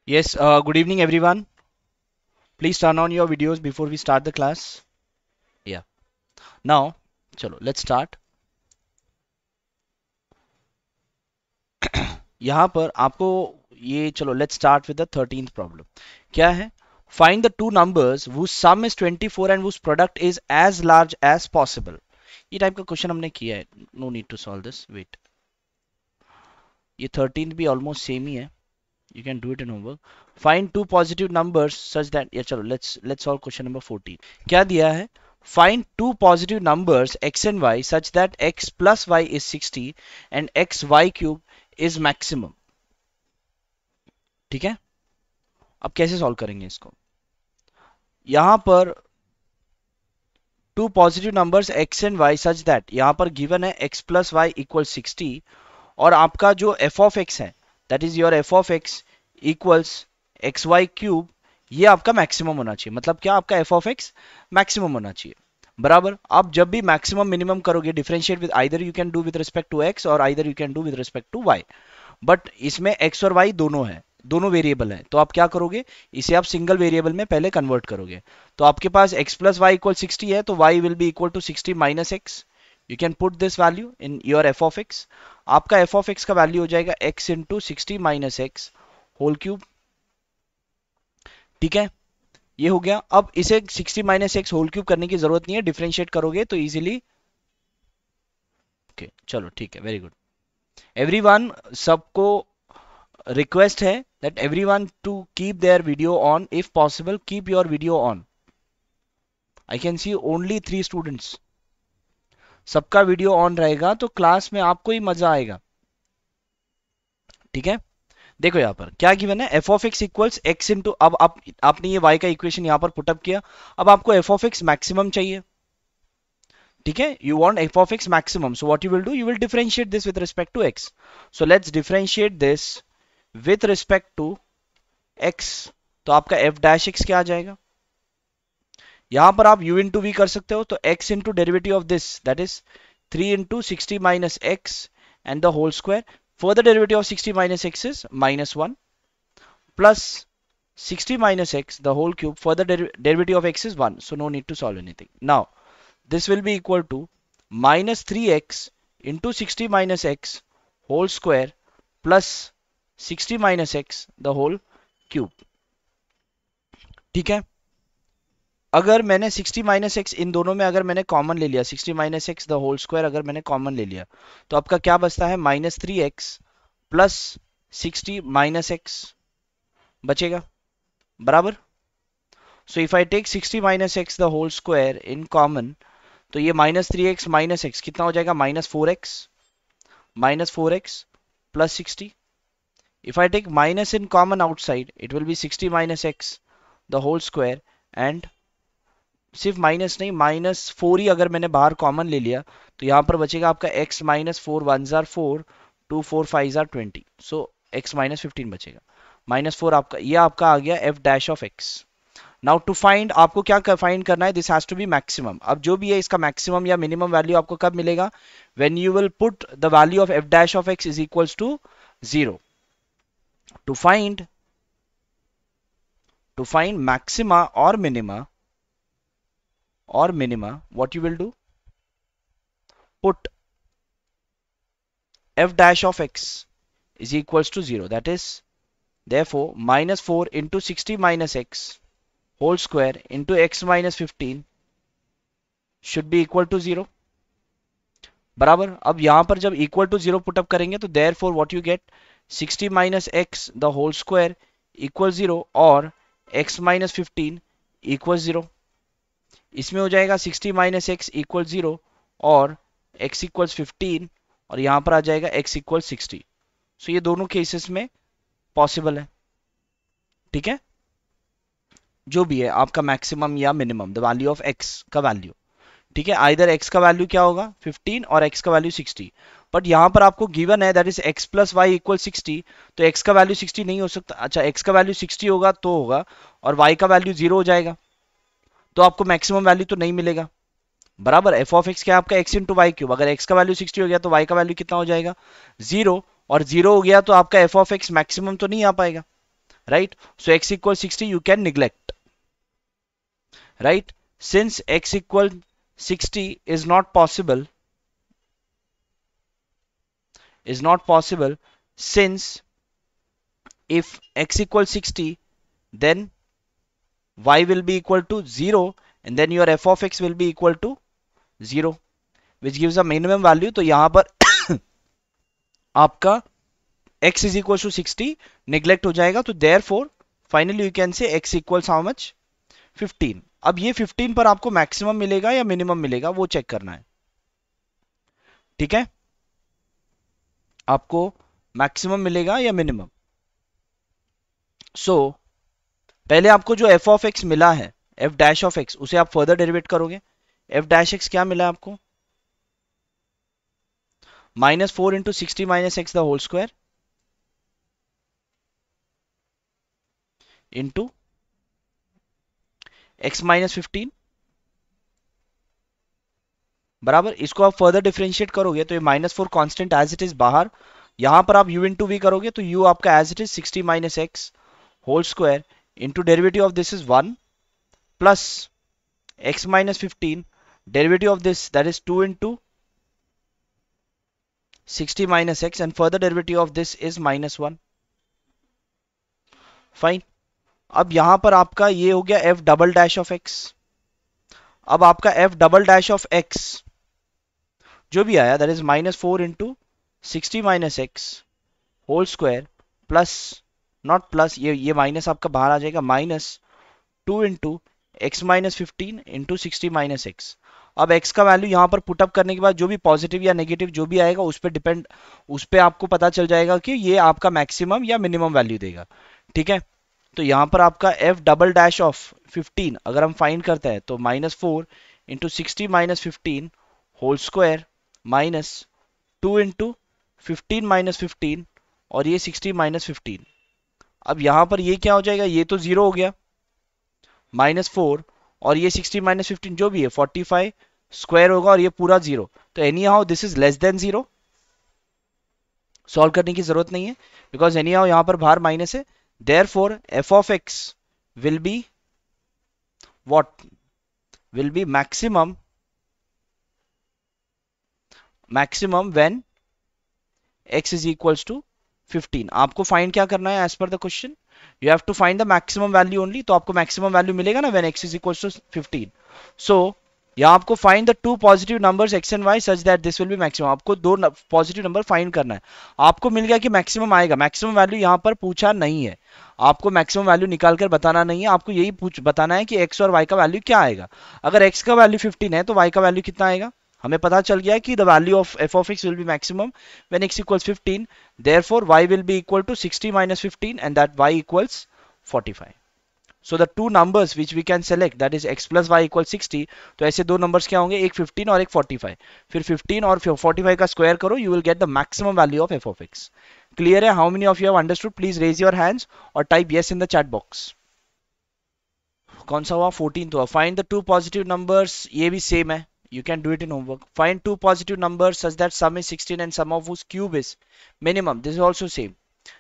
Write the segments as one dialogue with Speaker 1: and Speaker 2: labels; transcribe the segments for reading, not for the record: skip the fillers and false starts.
Speaker 1: Yes, good evening everyone. Please turn on your videos before we start the class. Yeah. Now, चलो let's start. यहाँ पर आपको ये चलो let's start with the 13th problem. क्या है? Find the two numbers whose sum is 24 and whose product is as large as possible. ये type का क्वेश्चन हमने किया है. No need to solve this. Wait. ये 13th भी almost same ही है. You can do it in homework. Find two positive numbers such that yeah चलो let's solve question number 14. क्या दिया है? Find two positive numbers x and y such that x plus y is 60 and x y cube is maximum. ठीक है? अब कैसे solve करेंगे इसको? यहां पर two positive numbers x and y such that यहां पर गिवन है x प्लस वाई इक्वल 60 और आपका जो f ऑफ x है that is your f of x equals x y cube, ये आपका मैक्सिमम होना चाहिए. मतलब क्या? आपका f ऑफ x मैक्सिमम होना चाहिए. बराबर. आप जब भी मैक्सिमम मिनिमम करोगे differentiate with either you can do with respect to x और either you can do with respect to y. But इसमें x और y दोनों है, दोनों वेरिएबल है. तो आप क्या करोगे? इसे आप सिंगल वेरिएबल में पहले कन्वर्ट करोगे. तो आपके पास x प्लस वाई इक्वल 60 है तो y will be equal to 60 minus x. You can put this value in your f of x. आपका f ऑफ x का वैल्यू हो जाएगा x into 60 minus x whole cube. ठीक है, ये हो गया. अब इसे 60 माइनस एक्स होल क्यूब करने की जरूरत नहीं है, डिफरेंशिएट करोगे तो इजीली. ओके चलो ठीक है, वेरी गुड. एवरीवन, सबको रिक्वेस्ट है that everyone to keep their video on. If possible, keep your video on. I can see only 3 students. सबका वीडियो ऑन रहेगा तो क्लास में आपको ही मजा आएगा. ठीक है, देखो यहाँ पर क्या गिवन है? f of x equals x into, अब आपने ये y का इक्वेशन यहाँ पर पुटअप किया. अब आपको f ऑफ x मैक्सिमम चाहिए. ठीक है, you want f of x maximum, so what you will do, you will differentiate this with respect to x. So let's differentiate this with respect to x. तो आपका f dash x क्या आ जाएगा? यहां पर आप u इंटू वी कर सकते हो, तो x into derivative of this that is 3 into 60 minus x and the whole square. Further derivative of 60 minus x is -1 plus 60 minus x the whole cube. Further derivative of x is 1, so no need to solve anything. Now this will be equal to minus 3x into 60 minus x whole square plus 60 minus x the whole cube. ठीक है, अगर मैंने 60 minus x इन दोनों में अगर मैंने common ले लिया, 60 minus x the whole square अगर मैंने कॉमन ले लिया, तो आपका क्या बचता है? Minus 3x plus 60 minus x बचेगा. बराबर. So if I take 60 minus x the whole square in common, तो ये माइनस 3x माइनस एक्स कितना हो जाएगा? Minus four x plus 60. If I take minus in common outside it will be 60 minus x the whole square and सिर्फ minus नहीं, -4 ही अगर मैंने बाहर कॉमन ले लिया तो यहां पर बचेगा आपका x माइनस 4 1 जार 4 2 4 5 जार 20. सो x माइनस 15 बचेगा. -4 आपका, ये आपका आ गया f dash of x. Now to find, आपको क्या फाइंड करना है? This has to be maximum. अब जो भी है इसका मैक्सिमम या मिनिमम वैल्यू आपको कब मिलेगा? When you will put the value of f dash of x is equals to 0. To find maxima or minima, what you will do? Put f dash of x is equals to 0. That is, therefore, -4 into 60 minus x whole square into x minus 15 should be equal to 0. बराबर. अब यहां पर जब equal to 0 put up करेंगे तो therefore what you get, 60 minus x the whole square equals 0 और x minus 15 equals 0. इसमें हो जाएगा 60 माइनस एक्स इक्वल 0 और x इक्वल्स 15 और यहां पर आ जाएगा x इक्वल 60. सो ये दोनों केसेस में पॉसिबल है. ठीक है, जो भी है आपका मैक्सिमम या minimum the value of x का वैल्यू. ठीक है, आइदर x का वैल्यू क्या होगा 15 और x का वैल्यू 60. बट यहां पर आपको गिवन है that is x plus y equal 60, तो x का वैल्यू 60 नहीं हो सकता. अच्छा, x का वैल्यू 60 होगा तो होगा और y का वैल्यू 0 हो जाएगा, तो आपको मैक्सिमम वैल्यू तो नहीं मिलेगा. बराबर. f ऑफ x क्या है आपका? x into y cube. अगर x का वैल्यू 60 हो गया तो y का वैल्यू कितना हो जाएगा? 0. और 0 हो गया तो आपका f ऑफ x मैक्सिमम तो नहीं आ पाएगा. right? So x equals 60 you can neglect, right? Since x equals 60 is not possible, since if x equals 60, then y will be equal to 0, and then your f of x will be equal to 0, which gives a minimum value. तो यहां पर आपका x is equal to 60 neglect हो जाएगा, तो therefore finally you can say x equals how much 15. अब ये 15 पर आपको मैक्सिमम मिलेगा या मिनिमम मिलेगा वो चेक करना है, ठीक है? आपको मैक्सिमम मिलेगा या मिनिमम? सो पहले आपको जो f ऑफ x मिला है, f डैश ऑफ x, उसे आप फर्दर डेरिवेट करोगे. f डैश x क्या मिला आपको? -4 into 60 minus x the whole square into x minus 15 बराबर. इसको आप फर्दर डिफरेंशिएट करोगे तो ये -4 कांस्टेंट एज इट इज बाहर, यहां पर आप u इंटू वी करोगे तो u आपका as it is 60 minus x whole square into derivative of this is 1 plus x minus 15 derivative of this that is 2 into 60 minus x and further derivative of this is -1. Fine. अब यहां पर आपका ये हो गया f double dash of x. अब आपका f double dash of x जो भी आया that is -4 into 60 minus x whole square plus, not plus, ये माइनस आपका बाहर आ जाएगा, -2 into x minus 15 into 60 minus x. अब x का वैल्यू यहां पर पुटअप करने के बाद जो भी पॉजिटिव या नेगेटिव जो भी आएगा उस पर डिपेंड, उस पर आपको पता चल जाएगा कि ये आपका मैक्सिमम या मिनिमम वैल्यू देगा, ठीक है? तो यहां पर आपका f डबल डैश ऑफ 15 अगर हम फाइंड करते हैं तो -4 into 60 minus 15 whole square -2 into 15 minus 15 और ये 60 माइनस 15. अब यहां पर ये क्या हो जाएगा, ये तो 0 हो गया, -4 और ये 60 माइनस 15 जो भी है 45 स्क्वायर होगा और ये पूरा 0. तो any how this is less than 0, solve करने की जरूरत नहीं है बिकॉज एनी हाउ यहां पर बाहर माइनस है. Therefore f of x will be what, will be maximum when x is equals to 15. आपको फाइंड क्या करना है as per the question, you have to find the maximum value only. तो आपको maximum value मिलेगा ना when x is equals to 15. so यहाँ आपको find the two positive numbers x and y such that this will be maximum. आपको दो positive number find करना है. आपको मिल गया कि मैक्सिमम आएगा, मैक्सिमम वैल्यू यहाँ पर पूछा नहीं है, आपको मैक्सिमम वैल्यू निकाल कर बताना नहीं है, आपको यही बताना है कि x और y का वैल्यू क्या आएगा. अगर x का वैल्यू 15 है तो y का वैल्यू कितना आएगा, हमें पता चल गया कि the value of f of x will be maximum when x equals 15. therefore y will be equal to 60 minus 15 and that y equals 45. so the two numbers which we can select that is x plus y equals 60. तो ऐसे दो numbers क्या होंगे, एक 15 और एक 45. फिर 15 और 45 का square करो, you will get the maximum value of f of x. clear है? how many of you have understood? please raise your hands or type yes in the chat box. कौन सा हुआ? 14 तो find the two positive numbers, ये भी same है, you can do it in homework. find two positive numbers such that sum is 16 and sum of whose cube is minimum. this is also same.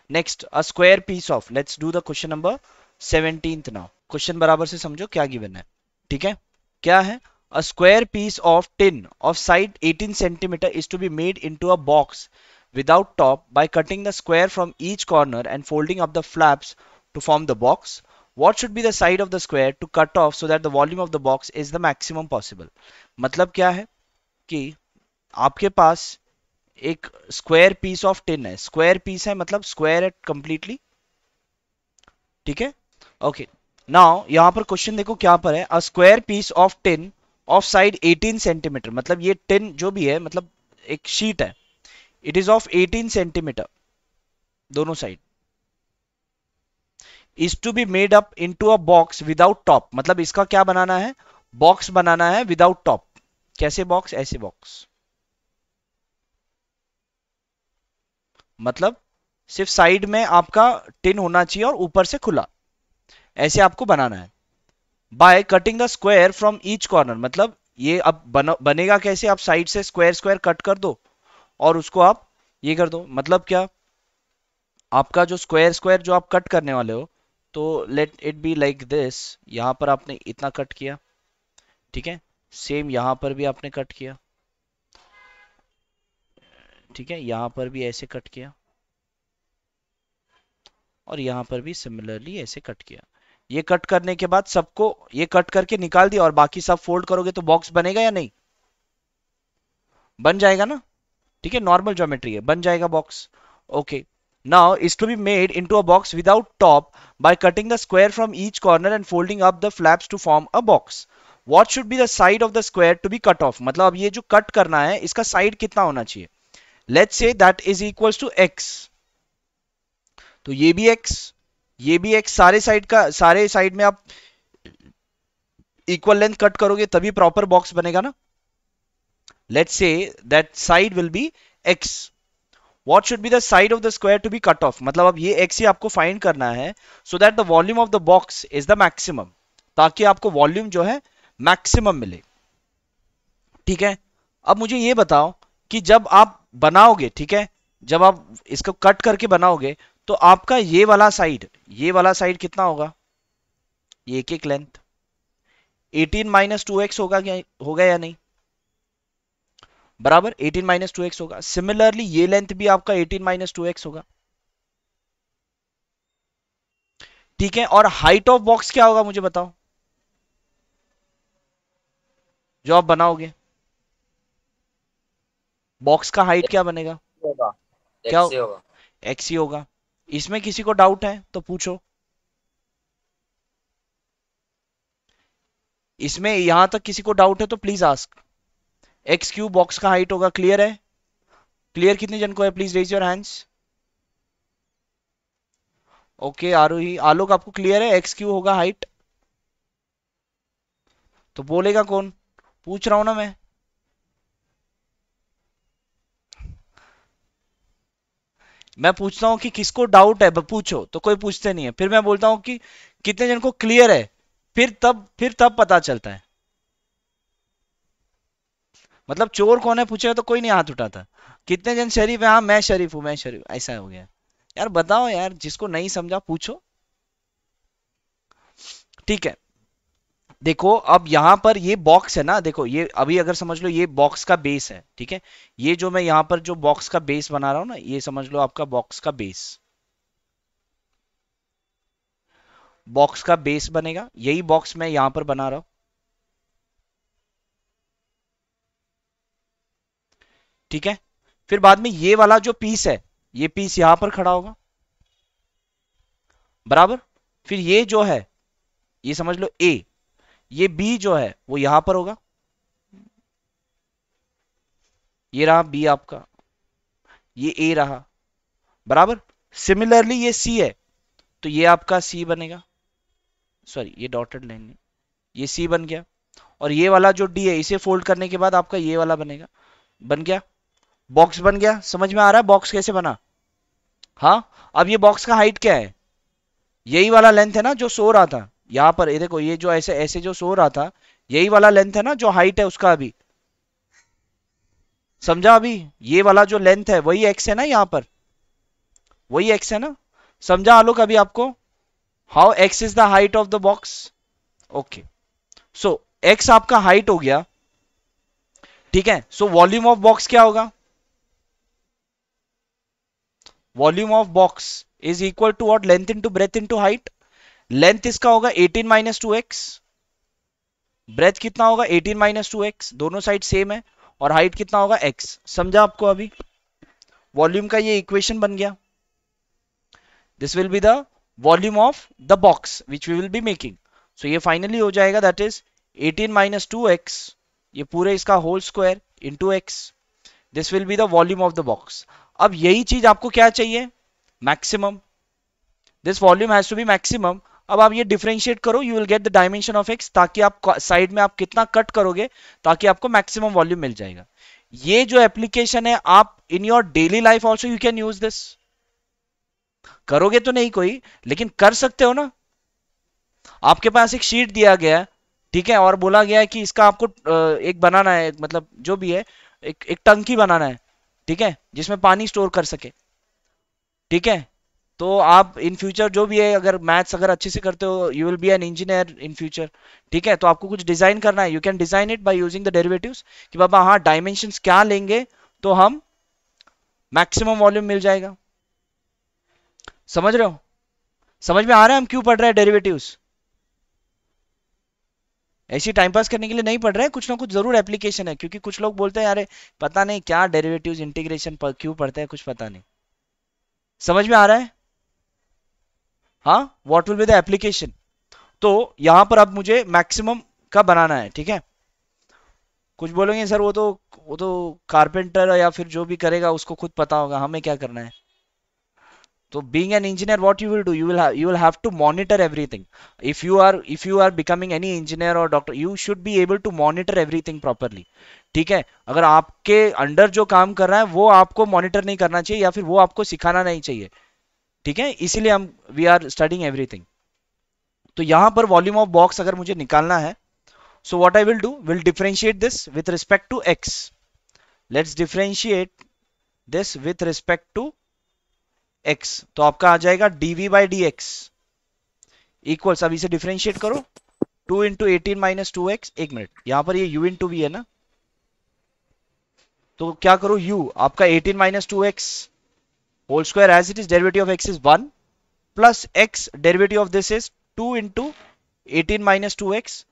Speaker 1: next a square piece of, let's do the question number 17th now. Question बराबर से समझो क्या given है, ठीक है? क्या है? a square piece of tin of side 18 centimeter is to be made into a box without top by cutting the square from each corner and folding up the flaps to form the box. what should be the side of the square to cut off so that the volume of the box is the maximum possible. मतलब क्या है कि आपके पास एक square piece of tin है, square piece है मतलब square है कंप्लीटली, ठीक है? ओके, नाउ यहां पर क्वेश्चन देखो क्या पर है, a square piece of tin of side 18 centimetre. मतलब ये टिन जो भी है मतलब एक शीट है, इट इज ऑफ 18 सेंटीमीटर दोनों side, is to be made up into a box without top. मतलब इसका क्या बनाना है, बॉक्स बनाना है विदाउट टॉप. कैसे बॉक्स? ऐसे बॉक्स, मतलब सिर्फ साइड में आपका टिन होना चाहिए और ऊपर से खुला, ऐसे आपको बनाना है. Bye cutting the square from each corner, मतलब ये अब बनेगा कैसे, आप साइड से स्क्वायर स्क्वायर कट कर दो और उसको आप ये कर दो. मतलब क्या, आपका जो स्क्वायर स्क्वायर जो आप कट करने वाले हो तो let it be like this, यहां पर आपने इतना कट किया, ठीक है, सेम यहां पर भी आपने कट किया, ठीक है, यहां पर भी ऐसे कट किया, और यहां पर भी सिमिलरली ऐसे कट किया। ये कट करने के बाद सबको ये कट करके निकाल दिया और बाकी सब फोल्ड करोगे तो बॉक्स बनेगा या नहीं? बन जाएगा ना, ठीक है, नॉर्मल ज्योमेट्री है, बन जाएगा box. Okay, now is to be made into a box without top by cutting the square from each corner and folding up the flaps to form a box. What should be the side of the square to be cut off, मतलब अब ये जो cut करना है इसका side कितना होना चाहिए? Let's say that is equals to x, तो ये भी x, ये भी x, सारे साइड का, सारे साइड में आप इक्वल लेंथ कट करोगे तभी प्रॉपर बॉक्स बनेगा ना। Let's say that side will be x, what should be the side of the square to be cut off, मतलब अब ये x ही आपको फाइंड करना है, so that the volume of the box is the maximum, ताकि आपको volume जो है मैक्सिमम मिले, ठीक है। अब मुझे ये बताओ कि जब आप बनाओगे, ठीक है, जब आप इसको कट करके बनाओगे तो आपका ये वाला साइड, ये वाला साइड कितना होगा? ये एक एक लेंथ 18 माइनस 2x होगा क्या, होगा या नहीं? बराबर 18 माइनस 2x होगा। सिमिलरली ये लेंथ भी आपका 18 माइनस 2x होगा, ठीक है। और हाइट ऑफ बॉक्स क्या होगा मुझे बताओ, जो आप बनाओगे बॉक्स का हाइट क्या बनेगा?
Speaker 2: होगा,
Speaker 1: क्या?
Speaker 2: एक्स ही होगा।
Speaker 1: एक्स ही होगा। इसमें किसी को डाउट है तो पूछो, इसमें यहां तक किसी को डाउट है तो please ask. X Q box का हाइट होगा, क्लियर है? क्लियर कितने जन को है, please raise your hands. Okay, Aarohi, Alok, आपको क्लियर है एक्स क्यू होगा हाइट? तो बोलेगा कौन, पूछ रहा हूं ना मैं पूछता हूं कि किसको डाउट है, पूछो, तो कोई पूछते नहीं है, फिर मैं बोलता हूं कि कितने जन को क्लियर है, फिर तब पता चलता है। मतलब चोर कौन है पूछेगा तो कोई नहीं हाथ उठाता। कितने जन शरीफ है? हाँ मैं शरीफ हूं, मैं शरीफ, ऐसा हो गया। यार बताओ यार, जिसको नहीं समझा पूछो, ठीक है। देखो अब यहां पर ये बॉक्स है ना, देखो ये अभी अगर समझ लो ये बॉक्स का बेस है, ठीक है, ये जो मैं यहां पर जो बॉक्स का बेस बना रहा हूं ना, ये समझ लो आपका बॉक्स का बेस, बॉक्स का बेस बनेगा, यही बॉक्स मैं यहां पर बना रहा हूं, ठीक है। फिर बाद में ये वाला जो पीस है, ये पीस यहां पर खड़ा होगा, बराबर। फिर ये जो है, ये समझ लो ए, ये बी जो है वो यहां पर होगा, ये रहा बी आपका, ये ए रहा, बराबर। सिमिलरली ये सी है, तो ये आपका सी बनेगा, सॉरी ये डॉटेड लाइन नहीं, ये सी बन गया। और ये वाला जो डी है इसे फोल्ड करने के बाद आपका ये वाला बनेगा, बन गया, बॉक्स बन गया। समझ में आ रहा है बॉक्स कैसे बना? हाँ। अब ये बॉक्स का हाइट क्या है? यही वाला लेंथ है ना जो सो रहा था यहां पर, ये देखो, ये जो ऐसे ऐसे जो सो रहा था, यही वाला लेंथ है ना जो हाइट है उसका अभी, समझा? अभी ये वाला जो लेंथ है वही एक्स है ना, यहां पर वही एक्स है ना, समझा आलोक अभी आपको? How x is the height of the box. Okay, so x आपका हाइट हो गया, ठीक है। सो वॉल्यूम ऑफ बॉक्स क्या होगा? Volume of box is equal to what, length into breadth into height. Length इसका होगा 18 माइनस 2x, ब्रेथ कितना होगा 18 माइनस 2x, दोनों साइड सेम है, और हाइट कितना होगा x। समझा आपको अभी? वॉल्यूम का ये इक्वेशन बन गया, this will be the volume of the box which we will be making. So ये फाइनली हो जाएगा दैट इज 18 माइनस 2x, ये पूरे इसका whole square into x, this will be the volume of the box. अब यही चीज आपको क्या चाहिए? Maximum, this volume has to be maximum. अब आप ये डिफरेंशिएट करो, you will get the dimension of x, ताकि आप साइड में आप कितना कट करोगे ताकि आपको मैक्सिमम वॉल्यूम मिल जाएगा। ये जो एप्लीकेशन है आप in your daily life also you can use this. करोगे तो नहीं कोई, लेकिन कर सकते हो ना। आपके पास एक शीट दिया गया है, ठीक है, और बोला गया है कि इसका आपको एक बनाना है, मतलब जो भी है, एक टंकी बनाना है, ठीक है, जिसमें पानी स्टोर कर सके, ठीक है। तो आप इन फ्यूचर जो भी है, अगर मैथ्स अगर अच्छे से करते हो, you will be an engineer in future. ठीक है, तो आपको कुछ डिजाइन करना है, you can design it by using the derivatives, कि बाबा हाँ डायमेंशंस क्या लेंगे तो हम मैक्सिमम वॉल्यूम मिल जाएगा। समझ रहे हो? समझ में आ रहा है हम क्यों पढ़ रहे हैं डेरिवेटिव्स? ऐसी टाइम पास करने के लिए नहीं पढ़ रहे हैं, कुछ ना कुछ जरूर एप्लीकेशन है, क्योंकि कुछ लोग बोलते हैं अरे पता नहीं क्या डेरिवेटिव्स इंटीग्रेशन पर क्यों पढ़ते हैं, कुछ पता नहीं। समझ में आ रहा है? हाँ, what will be the application. तो यहां पर अब मुझे मैक्सिमम का बनाना है, ठीक है। कुछ बोलोगे सर वो तो कारपेंटर या फिर जो भी करेगा उसको खुद पता होगा, हमें क्या करना है। तो being an engineer, what you will do, you will have to monitor everything. If you are becoming any engineer or doctor, you should be able to monitor everything properly. ठीक है, अगर आपके अंडर जो काम कर रहा है वो आपको मॉनिटर नहीं करना चाहिए, या फिर वो आपको सिखाना नहीं चाहिए। ठीक है, इसीलिए हम वी आर स्टडिंग एवरीथिंग। तो यहां पर वॉल्यूम ऑफ बॉक्स अगर मुझे निकालना है, so what I will do, will differentiate this with respect to x. Let's differentiate this with respect to x. तो आपका आ जाएगा dv by dx इक्वल्स, अब इसे डिफरेंशिएट करो, 2 इंटू 18 - 2x। एक मिनट, यहां पर ये u इंटू वी है ना, तो क्या करो, u आपका 18 - 2x whole square as it is, derivative of x is 1 plus x, derivative of this is 2 into 18 - 2x,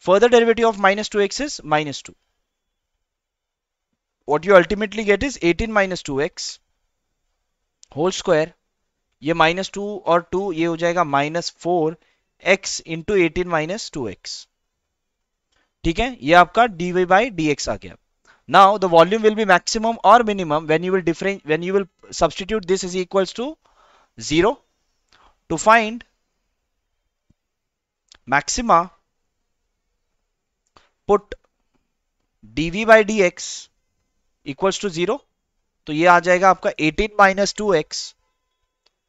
Speaker 1: further derivative of -2x is -2. What you ultimately get is 18 - 2x whole square, ये -2 और 2 ये हो जाएगा -4x into 18 - 2x। ठीक है, ये आपका dy by dx आ गया। Now the volume will be maximum or minimum when you will substitute this is equals to 0 to find maxima. Put dv by dx equals to 0, तो ये आ जाएगा आपका 18 - 2x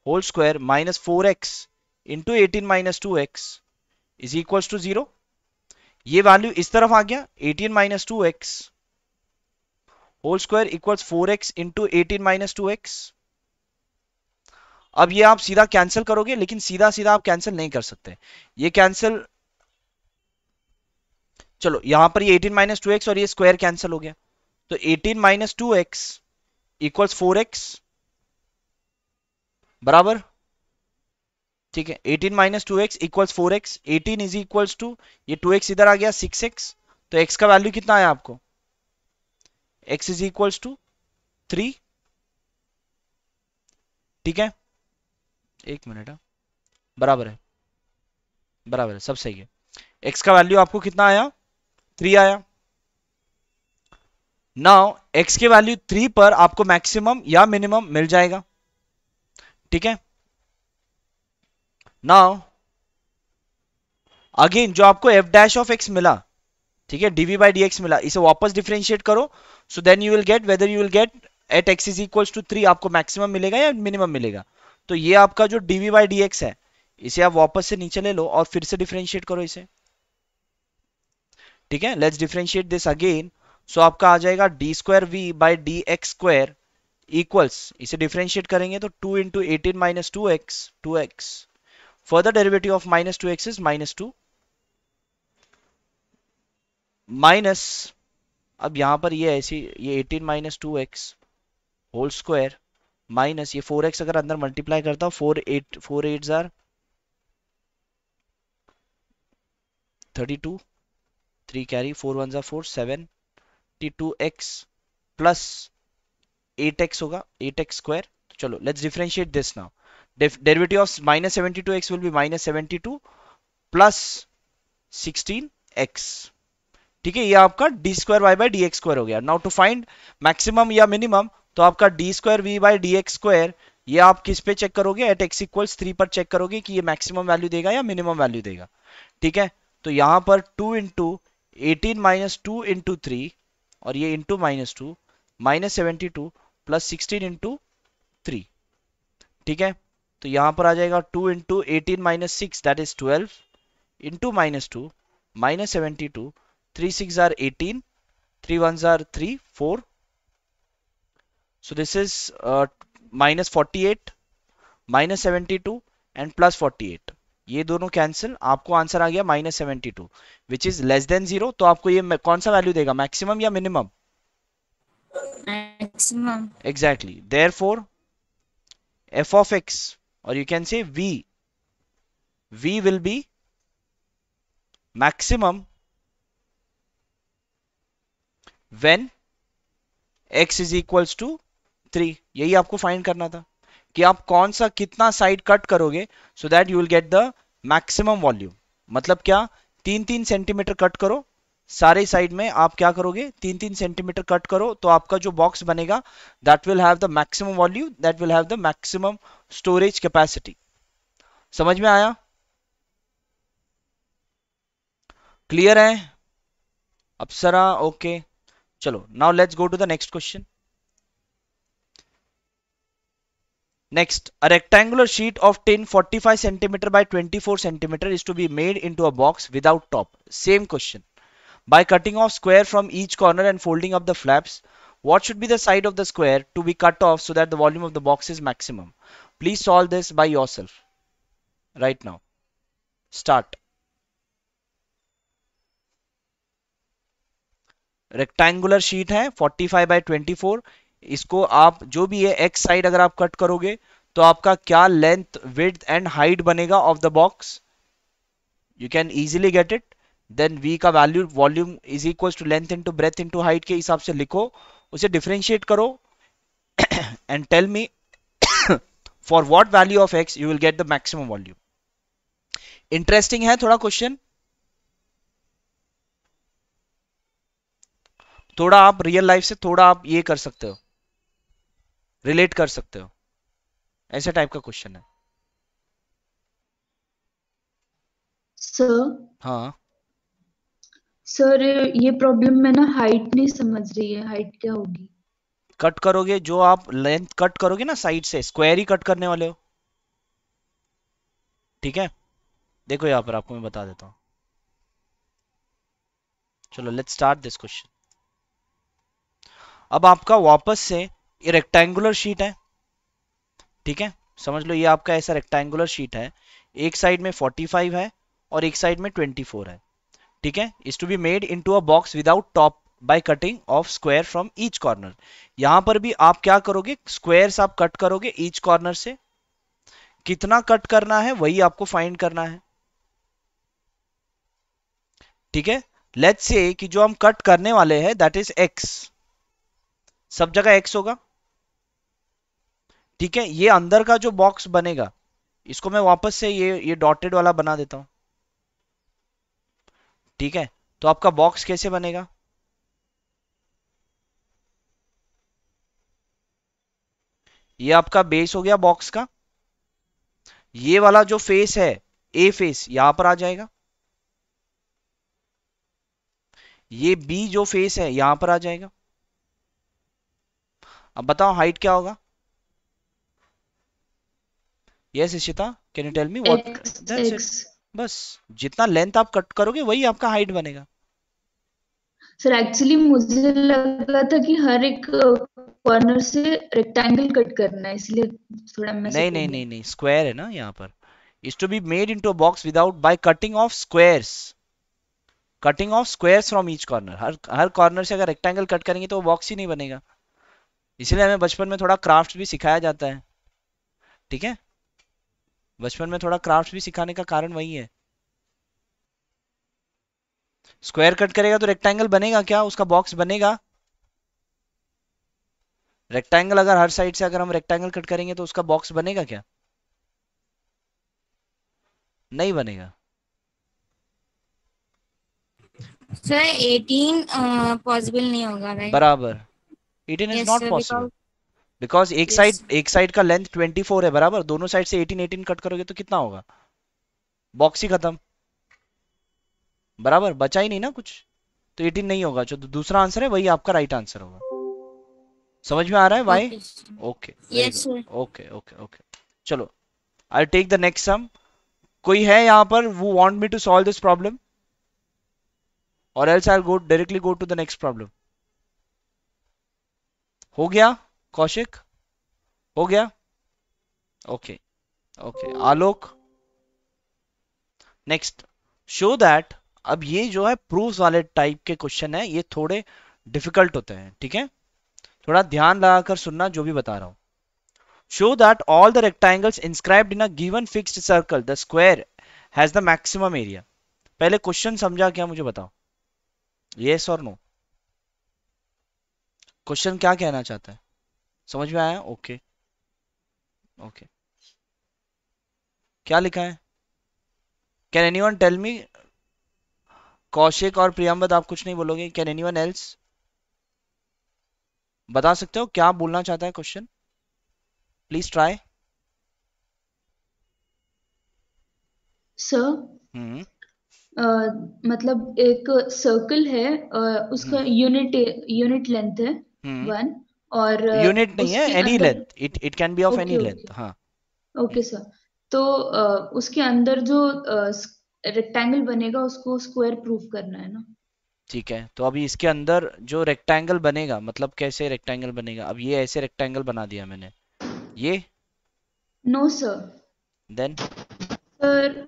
Speaker 1: whole square -4x into 18 - 2x is equals to 0। ये value इस तरफ आ गया, 18 - 2x whole square equals 4x into 18 - 2x। अब ये आप सीधा कैंसिल करोगे, लेकिन सीधा सीधा आप कैंसिल नहीं कर सकते, ये कैंसिल, चलो यहां पर ये 18 - 2x और ये स्क्वायर कैंसिल हो गया, तो 18 - 2x इक्वल्स 4x बराबर। ठीक है, 18 - 2x equals 4x, 18 is equals to, ये 2x इधर आ गया 6x, तो x का वैल्यू कितना आया आपको, x इज इक्वल्स टू 3। ठीक है, एक मिनट, बराबर है, बराबर है, सब सही है। x का वैल्यू आपको कितना आया, 3 आया। नाउ x के वैल्यू 3 पर आपको मैक्सिमम या मिनिमम मिल जाएगा। ठीक है, नाउ अगेन जो आपको f डैश ऑफ x मिला, ठीक है, dv by dx मिला, इसे वापस डिफरेंशिएट करो, so then you will get whether you will get at x is equals to 3 आपको मैक्सिमम मिलेगा या मिनिमम मिलेगा। तो ये आपका जो dv by dx है, इसे आप वापस से नीचे ले लो और फिर से डिफरेंशिएट करो इसे। ठीक है, let's differentiate this again, so आपका आ जाएगा d square we by d x square equals, इसे डिफरेंशिएट करेंगे तो 2 into 18 - 2x, further derivative of -2x is -2 minus, अब यहां पर ये ऐसी, ये 18 - 2x होल स्क्वायर माइनस ये 4x अगर अंदर मल्टीप्लाई करता हूं, 4 8 are 32, 3 carry, 4 1 4 72x plus 8x होगा, 8x स्क्वायर। चलो let's differentiate this now, derivative of -72x will be -72 plus 16x। ठीक है, ये आपका d square y by d x square हो गया। नाउ टू फाइंड मैक्सिमम या मिनिमम, तो आपका d square we by d x square, ये आप किस पे चेक करोगे, एट एक्स इक्वल्स 3 पर चेक करोगे कि ये मैक्सिमम वैल्यू देगा या मिनिमम वैल्यू देगा। ठीक है, तो यहां पर 2 इंटू 18 - 2 इंटू 3 और ये इंटू -2 -72 प्लस 16 इंटू 3। ठीक है, तो यहां पर आ जाएगा 2 into 18 - 6 that is 12 into -2 -72, 3 6 are 18, 3 1s are 3 4, so this is -48 -72 and +48, ये दोनों कैंसिल, आपको आंसर आ गया -72 विच इज लेस देन 0। तो आपको ये कौन सा वैल्यू देगा, मैक्सिमम या minimum?
Speaker 2: maximum.
Speaker 1: Exactly, therefore f of x, or you can say v will be maximum when x is equals to 3। यही आपको फाइंड करना था कि आप कौन सा कितना साइड कट करोगे so that you will get the maximum volume. मतलब क्या, 3-3 सेंटीमीटर कट करो सारे साइड में, आप क्या करोगे 3-3 सेंटीमीटर कट करो तो आपका जो बॉक्स बनेगा that will have the maximum volume, that will have the maximum storage capacity. समझ में आया? क्लियर है अप्सरा? ओके चलो, now let's go to the next question. Next, a rectangular sheet of tin 45 centimeter by 24 centimeter is to be made into a box without top. Same question. By cutting off square from each corner and folding up the flaps, what should be the side of the square to be cut off so that the volume of the box is maximum? Please solve this by yourself right now. Start. Rectangular sheet है 45 bye 24, इसको आप जो भी है x side अगर आप cut करोगे तो आपका क्या लेंथ, विड्थ एंड हाइट बनेगा of the box? You can easily get it. Then v का value volume is equal to length into breadth into height के हिसाब से लिखो, उसे डिफरेंशिएट करो and tell me for what value of x you will get the maximum volume. Interesting है थोड़ा question, थोड़ा आप रियल लाइफ से थोड़ा आप ये कर सकते हो, रिलेट कर सकते हो, ऐसे टाइप का क्वेश्चन है।
Speaker 3: सर
Speaker 1: हाँ
Speaker 3: सर ये प्रॉब्लम मैं ना हाइट नहीं समझ रही है, हाइट क्या होगी?
Speaker 1: कट करोगे, जो आप लेंथ कट करोगे ना साइड से, स्क्वायर ही कट करने वाले हो, ठीक है? देखो यहां पर आपको मैं बता देता हूं। चलो लेट्स स्टार्ट दिस क्वेश्चन। अब आपका वापस से ये रेक्टेंगुलर शीट है, ठीक है? समझ लो ये आपका ऐसा रेक्टेंगुलर शीट है, एक साइड में 45 है और एक साइड में 24 है, ठीक है? Is to be made into a box without top by cutting off square from each corner. यहां पर भी आप क्या करोगे, स्क्वायर्स आप कट करोगे ईच कॉर्नर से, कितना कट करना है वही आपको फाइंड करना है, ठीक है? लेट्स से कि जो हम कट करने वाले हैं दैट इज एक्स, सब जगह एक्स होगा, ठीक है? ये अंदर का जो बॉक्स बनेगा इसको मैं वापस से ये डॉटेड वाला बना देता हूं, ठीक है? तो आपका बॉक्स कैसे बनेगा, ये आपका बेस हो गया बॉक्स का, ये वाला जो फेस है ए फेस यहां पर आ जाएगा, ये बी जो फेस है यहां पर आ जाएगा। अब बताओ हाइट क्या होगा? Yes Ishita, can you tell me what?
Speaker 3: X
Speaker 1: that's it,
Speaker 3: x
Speaker 1: बस जितना लेंथ आप कट करोगे वही आपका हाइट बनेगा।
Speaker 3: सर एक्चुअली मुझे लगा था कि हर एक कॉर्नर से रेक्टेंगल कट करना है, इसलिए थोड़ा मैसेज
Speaker 1: नहीं
Speaker 3: हो
Speaker 1: नहीं
Speaker 3: गया।
Speaker 1: नहीं नहीं, स्क्वायर है ना यहाँ पर। Is to be made into a box without by cutting off squares, cutting off squares from each corner. हर कॉर्नर से अगर रेक्टेंगल कट करेंगे तो वो बॉक्स ही नहीं बनेगा, इसलिए हमें बचपन में थोड़ा क्राफ्ट भी सिखाया जाता है, ठीक है? बचपन में थोड़ा क्राफ्ट भी सिखाने का कारण वही है। स्क्वायर कट करेगा तो रेक्टेंगल बनेगा क्या, उसका बॉक्स बनेगा? रेक्टेंगल अगर हर साइड से अगर हम रेक्टेंगल कट करेंगे तो उसका बॉक्स बनेगा क्या? नहीं बनेगा।
Speaker 2: सर 18 पॉसिबल नहीं होगा, राइट?
Speaker 1: बराबर, 18 is
Speaker 2: yes
Speaker 1: not
Speaker 2: sir,
Speaker 1: possible
Speaker 2: because
Speaker 1: because
Speaker 2: yes.
Speaker 1: एक साइड का लेंथ 24 है, बराबर, दोनों साइड से 18 18 कट करोगे तो कितना होगा, बॉक्स ही खत्म, बराबर, बचा ही नहीं ना कुछ, तो 18 नहीं होगा। जो दूसरा आंसर है वही आपका राइट आंसर होगा। समझ में आ रहा है why?
Speaker 2: Okay
Speaker 1: okay very
Speaker 2: yes sir.
Speaker 1: Good, okay okay okay. चलो I take the next sum. कोई है यहाँ पर वो want me to solve this problem, और else I go directly go to the next problem. हो गया कौशिक? हो गया? Okay okay Alok, next, show that. अब ये जो है प्रूफ वाले टाइप के क्वेश्चन है, ये थोड़े डिफिकल्ट होते हैं, ठीक है, थोड़ा ध्यान लगाकर सुनना जो भी बता रहा हूं। Show that all the rectangles inscribed in a given fixed circle the square has the maximum area. पहले क्वेश्चन समझा क्या, मुझे बताओ, यस और नो। क्वेश्चन क्या कहना चाहता है, समझ में आया? ओके ओके, क्या लिखा है? Can anyone tell me? Kaushik और प्रियंवद आप कुछ नहीं बोलोगे? कैन एनीवन एल्स बता सकते हो क्या बोलना चाहता है क्वेश्चन? Please try.
Speaker 3: सर
Speaker 1: हम्म
Speaker 3: मतलब एक सर्कल है, उसका यूनिट लेंथ है
Speaker 1: हम्म
Speaker 3: 1, और
Speaker 1: यूनिट नहीं है,
Speaker 3: उसके
Speaker 1: एनी
Speaker 3: अंदर।
Speaker 1: Length, it can be of any
Speaker 3: okay
Speaker 1: length,
Speaker 3: okay
Speaker 1: हाँ।
Speaker 3: Okay sir. तो उसके अंदर जो रेक्टेंगल बनेगा उसको स्क्वायर प्रूफ करना है ना?
Speaker 1: ठीक है, तो अभी इसके अंदर जो रेक्टेंगल बनेगा, मतलब कैसे रेक्टेंगल बनेगा? अब ये ऐसे रेक्टेंगल बना दिया मैंने, ये,
Speaker 3: no sir.
Speaker 1: Then
Speaker 3: sir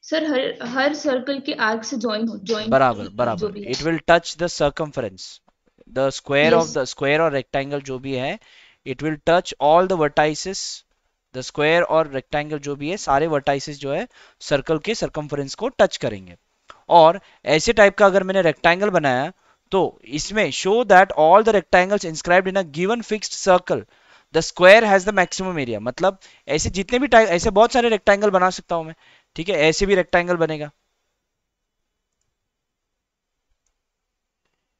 Speaker 3: sir हर सर्कल के आर्क से ज्वाइन
Speaker 1: बराबर
Speaker 3: जो
Speaker 1: बराबर,
Speaker 3: भी
Speaker 1: इट
Speaker 3: है।
Speaker 1: Will touch the circumference, the square of
Speaker 3: yes.
Speaker 1: The square और रेक्टेंगल जो भी है, it will touch all the vertices, the square और रेक्टेंगल जो भी है सारे वर्टाइसेस जो है सर्कल के सर्कमफरेंस को टच करेंगे। और ऐसे टाइप का अगर मैंने रेक्टेंगल बनाया, तो इसमें show that all the rectangles inscribed in a given fixed circle the square has the maximum area. मतलब ऐसे जितने भी टाइप, ऐसे बहुत सारे रेक्टेंगल बना सकता हूं मैं, ठीक है, ऐसे भी रेक्टेंगल बनेगा,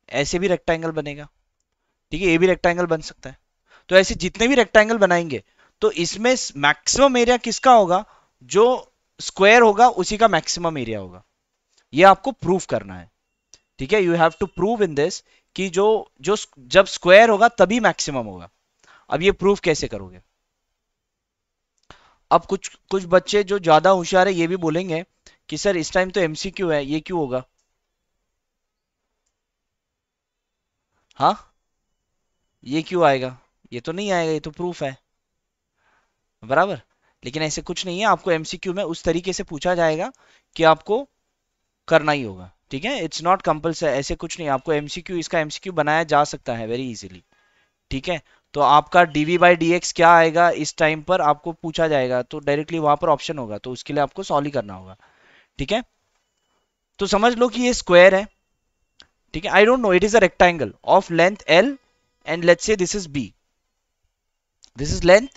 Speaker 1: ऐसे भी रेक्टेंगल बनेगा, ठीक है, ये भी रेक्टेंगल बन सकता है। तो ऐसे जितने भी रेक्टेंगल बनाएंगे, तो इसमें मैक्सिमम एरिया किसका होगा? जो स्क्वायर होगा उसी का मैक्सिमम एरिया होगा। ये आपको प्रूफ करना है, ठीक है, you have to prove in this कि जो जो जब स्क्वायर होगा तभी मैक्सिमम होगा। अब ये प्रूफ कैसे करोगे? अब कुछ कुछ बच्चे जो ज्यादा होशियार है ये भी बोलेंगे कि सर इस टाइम तो एमसीक्यू है, ये क्यों होगा? हाँ, ये क्यों आएगा? ये तो नहीं आएगा, ये तो प्रूफ है, बराबर। लेकिन ऐसे कुछ नहीं है, आपको एमसीक्यू में उस तरीके से पूछा जाएगा कि आपको करना ही होगा, ठीक है, इट्स नॉट कंपल्सरी, ऐसे कुछ नहीं, आपको एमसीक्यू, इसका एमसीक्यू बनाया जा सकता है वेरी इजीली, ठीक है। तो आपका डीवी बाई डी एक्स क्या आएगा इस टाइम पर आपको पूछा जाएगा, तो डायरेक्टली वहां पर ऑप्शन होगा, तो उसके लिए आपको सॉल्व ही करना होगा, ठीक है। तो समझ लो कि ये स्क्वायर है, ठीक है, I don't know, it is a rectangle of length L, and let's say this is B, this is length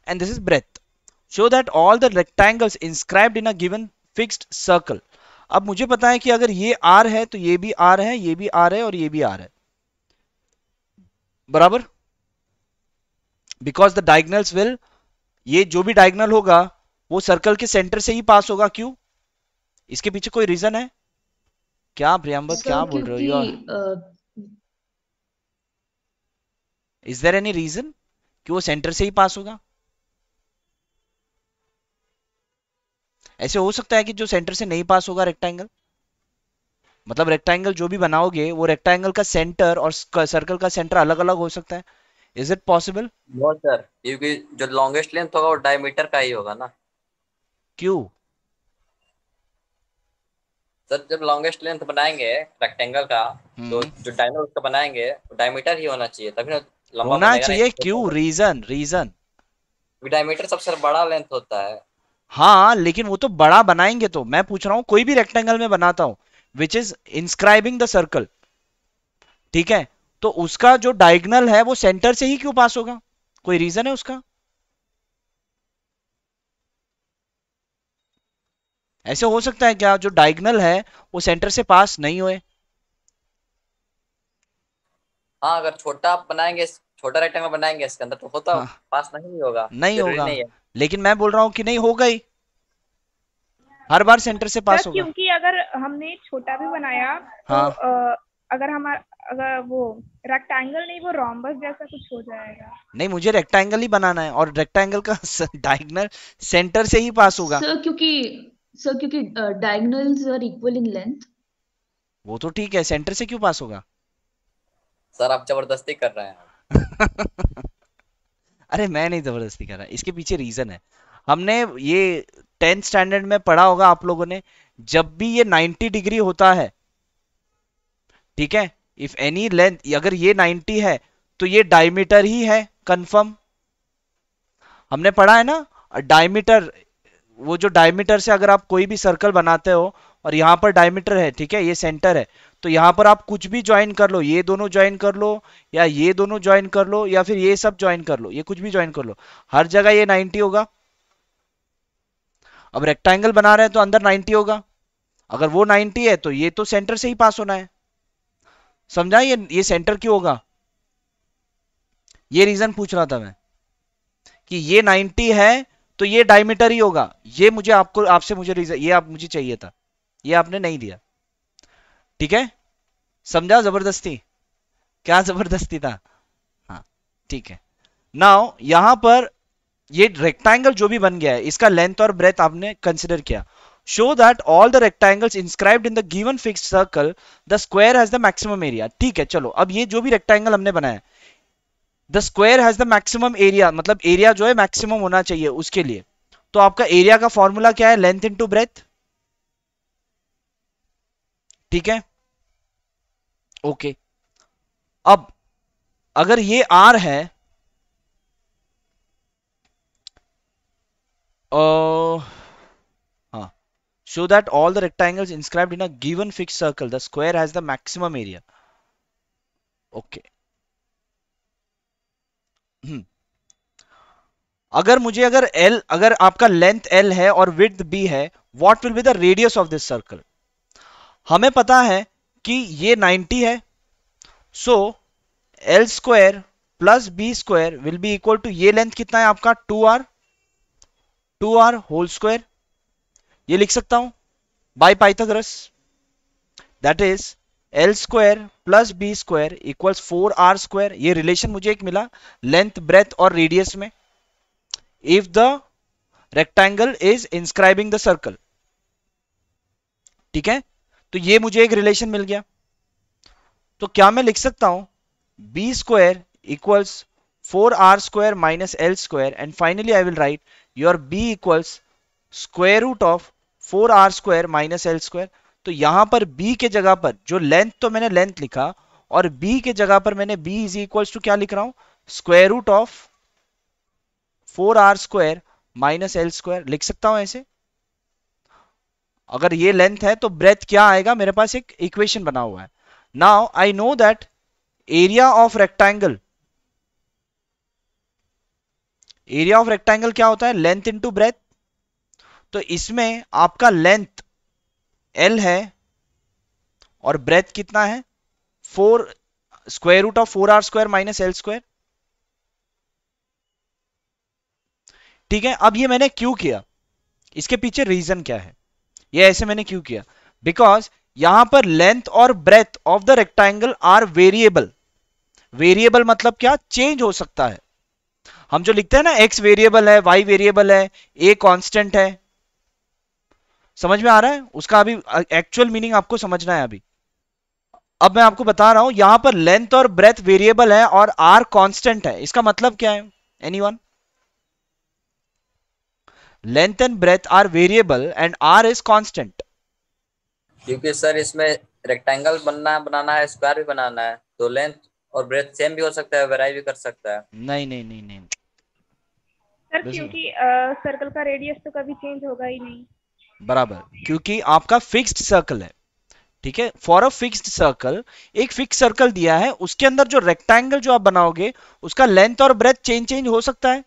Speaker 1: and this is breadth. Show that all the rectangles inscribed in a given fixed circle. अब मुझे पता है कि अगर ये are है तो ये भी आर है, ये भी आर है और ये भी आर है, बराबर, बिकॉज द डायगनल्स विल, ये जो भी डायगनल होगा वो सर्कल के सेंटर से ही पास होगा, क्यों? इसके पीछे कोई रीजन है क्या प्रियंबद, क्या
Speaker 3: सर
Speaker 1: बोल रहे हो
Speaker 3: क्योंकि
Speaker 1: you? Is there any reason कि वो सेंटर से ही पास होगा? ऐसे हो सकता है कि जो सेंटर से नहीं पास होगा रेक्टेंगल, मतलब रेक्टेंगल जो भी बनाओगे वो रेक्टेंगल का सेंटर और सर्कल का सेंटर अलग अलग हो सकता है, is it possible?
Speaker 4: No sir, क्योंकि जो लॉन्गेस्ट लेंथ होगा वो डायमीटर का ही होगा ना।
Speaker 1: क्यों?
Speaker 4: सर जब लॉन्गेस्ट लेंथ बनाएंगे रेक्टेंगल का, तो जो डायमीटर उसका बनाएंगे वो डायमीटर ही होना चाहिए, तभी ना लंबा
Speaker 1: होना
Speaker 4: बनेगा, नहीं
Speaker 1: चाहिए,
Speaker 4: तो
Speaker 1: क्यों? रीजन रीजन
Speaker 4: डायमीटर सबसे बड़ा लेंथ होता है।
Speaker 1: हाँ, लेकिन वो तो बड़ा बनाएंगे, तो मैं पूछ रहा हूं कोई भी रेक्टेंगल में बनाता हूं which is inscribing the circle, ठीक है, तो उसका जो डायगनल है वो सेंटर से ही क्यों पास होगा? कोई रीजन है उसका? ऐसे हो सकता है क्या जो डायगनल है वो सेंटर से पास नहीं हुए?
Speaker 4: हाँ, अगर छोटा बनाएंगे, छोटा रेक्टेंगल बनाएंगे इसके अंदर, तो होता
Speaker 1: हाँ,
Speaker 4: पास नहीं होगा,
Speaker 1: नहीं
Speaker 4: जरूरी
Speaker 1: होगा,
Speaker 4: नहीं है।
Speaker 1: लेकिन मैं बोल रहा हूं कि नहीं होगा ही, हर बार सेंटर से
Speaker 5: सर
Speaker 1: पास होगा।
Speaker 5: क्योंकि अगर हमने छोटा भी बनाया तो
Speaker 1: हाँ,
Speaker 5: अगर हमारा, अगर वो रेक्टेंगल नहीं वो रोम्बस जैसा कुछ हो जाएगा।
Speaker 1: नहीं, मुझे रेक्टेंगल ही बनाना है और रेक्टेंगल का डायगनल सेंटर से ही पास होगा।
Speaker 3: सर क्योंकि diagonals are equal in length.
Speaker 1: वो तो ठीक है, सेंटर से क्यों पास होगा?
Speaker 4: सर आप जबरदस्ती कर रहे हैं।
Speaker 1: अरे मैं नहीं जबरदस्ती कर रहा, इसके पीछे रीजन है। हमने ये 10th स्टैंडर्ड में पढ़ा होगा आप लोगों ने, जब भी ये 90 डिग्री होता है, ठीक है, इफ एनी लेंथ, अगर ये 90 है तो ये डायमीटर ही है, कंफर्म। हमने पढ़ा है ना डायमीटर, वो जो डायमीटर से अगर आप कोई भी सर्कल बनाते हो और यहाँ पर डायमीटर है, ठीक है, ये सेंटर है, तो यहाँ पर आप कुछ भी ज्वाइन कर लो, ये दोनों ज्वाइन कर लो या ये दोनों ज्वाइन कर लो या फिर ये सब ज्वाइन कर लो, ये कुछ भी ज्वाइन कर लो, हर जगह ये 90 होगा। अब रेक्टेंगल बना रहे हैं तो अंदर 90 होगा, अगर वो 90 है तो ये तो सेंटर से ही पास होना है। समझा? ये सेंटर क्यों होगा, ये रीजन पूछ रहा था मैं कि ये 90 है तो ये डायमीटर ही होगा। ये मुझे आपसे मुझे रीजन, ये आप मुझे चाहिए था, ये आपने नहीं दिया, ठीक है, समझा? जबरदस्ती, क्या जबरदस्ती था? हाँ ठीक है। नाउ यहां पर ये रेक्टेंगल जो भी बन गया है, इसका लेंथ और ब्रेथ आपने कंसिडर किया। Show that all the rectangles inscribed in the given fixed circle the square has the maximum area. ठीक है, चलो अब ये जो भी रेक्टेंगल हमने बनाया, the square has the maximum area, मतलब एरिया जो है मैक्सिमम होना चाहिए उसके लिए, तो आपका एरिया का फॉर्मूला क्या है? लेंथ इनटू ब्रेथ, ठीक है, ओके। अब अगर ये आर है, हाँ, show that all the rectangles inscribed in a given fixed circle the square has the maximum area, okay। अगर आपका लेंथ L है और विड्थ B है, what will be the radius of this circle? हमें पता है कि ये 90 है, so L square plus B square will be equal to, ये लेंथ कितना है आपका? 2r होल स्क्वायर, ये लिख सकता हूं by Pythagoras, that is L square plus B square equals 4r square. ये रिलेशन मुझे एक मिला लेंथ, ब्रेथ और रेडियस में, if the rectangle is inscribing the circle, ठीक है, तो ये मुझे एक रिलेशन मिल गया। तो क्या मैं लिख सकता हूं B square equals 4r square minus L square, and finally I will write your B equals square root of 4r square minus L square. तो यहां पर B के जगह पर जो लेंथ, तो मैंने लेंथ लिखा, और B के जगह पर मैंने B इज इक्वल्स टू क्या लिख रहा हूं? Square root of 4r square minus L square लिख सकता हूं ऐसे। अगर ये लेंथ है तो ब्रेथ क्या आएगा? मेरे पास एक इक्वेशन बना हुआ है। Now I know that area of rectangle, area of rectangle क्या होता है? Length into breath. तो इसमें आपका लेंथ L है और ब्रेथ कितना है? 4 square root of 4r square minus L square, ठीक है। अब ये मैंने क्यों किया, इसके पीछे रीजन क्या है? ये ऐसे मैंने क्यों किया? बिकॉज यहां पर लेंथ और breadth of the rectangle are variable. Variable मतलब क्या? चेंज हो सकता है। हम जो लिखते हैं ना, x वेरिएबल है, y वेरिएबल है, a कांस्टेंट है, समझ में आ रहा है? उसका अभी एक्चुअल मीनिंग आपको समझना है अभी। अब मैं आपको बता रहा हूं, यहां पर लेंथ और ब्रेथ वेरिएबल है और r कांस्टेंट है। इसका मतलब क्या है? Anyone? Length and breadth are variable and r is constant.
Speaker 4: क्योंकि सर इसमें रेक्टेंगल बनाना है, स्क्वायर भी बनाना है, तो लेंथ और ब्रेथ सेम भी हो सकता है, वेराई भी कर सकता है।
Speaker 1: नहीं नहीं नहीं नहीं
Speaker 5: सर, क्योंकि सर्कल का रेडियस तो कभी चेंज होगा ही नहीं।
Speaker 1: बराबर, क्योंकि आपका फिक्स्ड सर्कल है, ठीक है। फॉर अ फिक्स्ड सर्कल, एक फिक्स सर्कल दिया है, उसके अंदर जो रेक्टेंगल जो आप बनाओगे उसका लेंथ और ब्रेथ चेंज हो सकता है,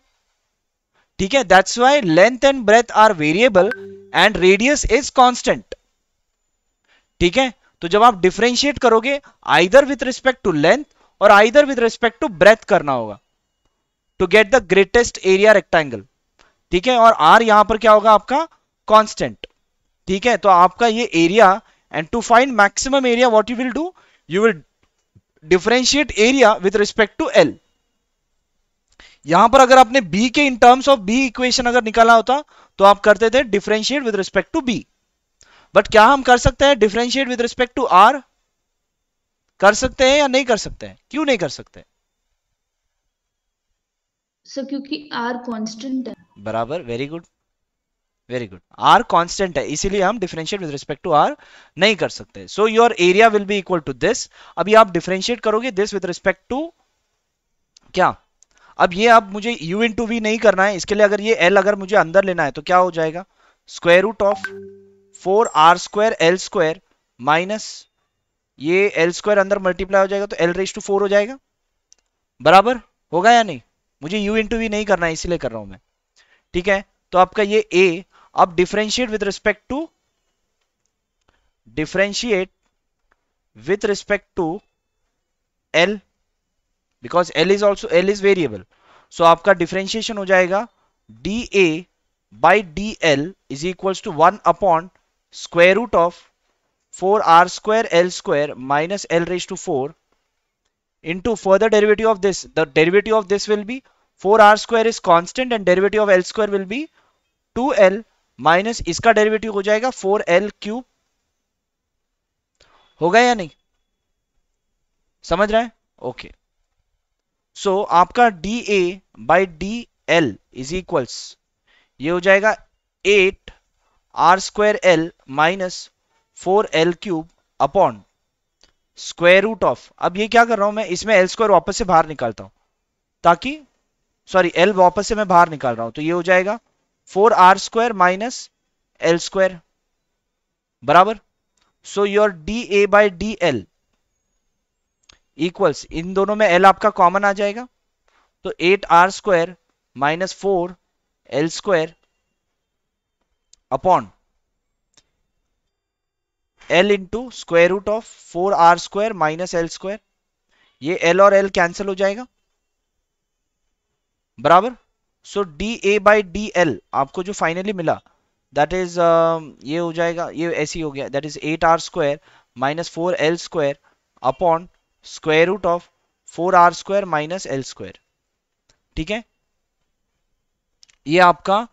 Speaker 1: ठीक है। That's why length and breadth are variable and radius is constant, ठीक है। तो जब आप डिफरेंशिएट करोगे either with respect to length और either with respect to breadth करना होगा to get the greatest area rectangle, ठीक है। और r यहां पर क्या होगा? आपका कांस्टेंट, ठीक है। तो आपका ये area, and to find maximum area what you will do, you will differentiate area with respect to L। यहां पर अगर आपने B के in terms of B equation अगर निकाला होता तो आप करते थे differentiate with respect to B, but क्या हम कर सकते हैं differentiate with respect to R? कर सकते हैं या नहीं कर सकते हैं? क्यों नहीं कर सकते?
Speaker 3: सर क्योंकि आर कांस्टेंट है।
Speaker 1: बराबर, very good very good. R constant है इसीलिए हम differentiate with respect to r नहीं कर सकते। So your area will be equal to this. अभी आप डिफरेंशिएट करोगे दिस विद रिस्पेक्ट टू क्या, अब ये अब मुझे u इंटू वी नहीं करना है, इसके लिए अगर ये l अगर मुझे अंदर लेना है तो क्या हो जाएगा, square root of 4r square L square minus ये एल स्क्वायर अंदर मल्टीप्लाई हो जाएगा तो l रेज टू 4 हो जाएगा। बराबर होगा या नहीं, मुझे u इंटू वी नहीं करना है इसीलिए कर रहा हूं मैं। ठीक है, तो आपका ये a अब differentiate with respect to l because L is variable, so आपका डिफरेंशिएशन हो जाएगा dA by dL is equals to 1 upon square root of 4r square L square minus L raised to 4 into further derivative of this, the derivative of this will be 4r square is constant and derivative of L square will be 2L minus इसका derivative हो जाएगा 4L cube. होगा या नहीं, समझ रहे हैं? Okay, सो आपका dA by dL is equals ये हो जाएगा 8r square L minus 4L cube upon square root of, अब ये क्या कर रहा हूं मैं, इसमें L स्क्वायर वापस से बाहर निकालता हूं ताकि, सॉरी L वापस से मैं बाहर निकाल रहा हूं तो ये हो जाएगा 4r square minus L square. बराबर, so your dA by dL equals, इन दोनों में L आपका कॉमन आ जाएगा तो 8r square minus 4L square upon L into square root of 4r square minus L square, ये L और L कैंसिल हो जाएगा। बराबर, सो dA by dL आपको जो फाइनली मिला दैट इज ये हो जाएगा, ये ऐसे ही हो गया, that is 8r square minus 4L square upon square root of 4r square minus L square. ठीक है, ये आपका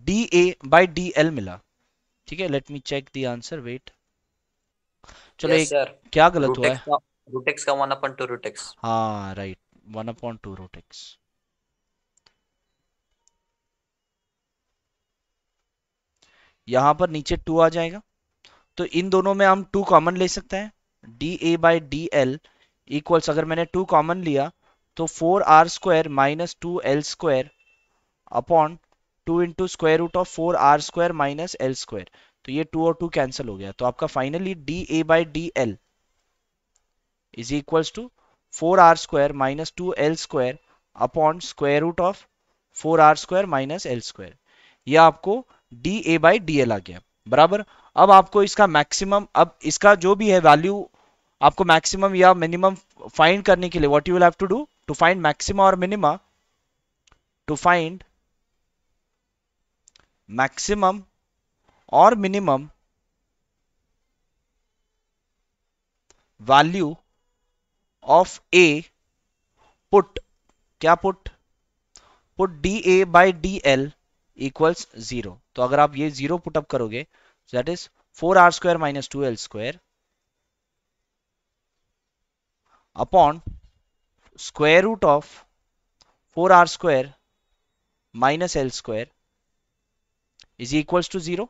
Speaker 1: dA by dL मिला। ठीक है, let me check the answer, wait, चलो
Speaker 4: Yes,
Speaker 1: एक
Speaker 4: sir.
Speaker 1: क्या गलत हुआ है,
Speaker 4: रूट एक्स का 1/2 रूट एक्स।
Speaker 1: हाँ राइट, 1/2 रूट एक्स। यहां पर नीचे 2 आ जाएगा तो इन दोनों में हम 2 कॉमन ले सकते हैं, dA by dL इक्वल्स, अगर मैंने 2 कॉमन लिया तो 4r square minus 2L square upon 2 into square root of 4r square minus L square, तो ये 2 और 2 कैंसिल हो गया, तो आपका finally dA by dL is equals to 4r square minus 2L square upon square root of 4r square minus L square, यह आपको dA by dL आ गया। बराबर, अब आपको इसका मैक्सिमम, अब इसका जो भी है वैल्यू आपको मैक्सिमम या मिनिमम फाइंड करने के लिए what you will have to do to find maxima और मिनिमा, टू फाइंड मैक्सिमम और minimum value of A, put क्या, put dA by dL equals 0। तो अगर आप ये 0 पुटअप करोगे that is 4r square minus 2L square upon square root of 4r square minus L square is equals to 0।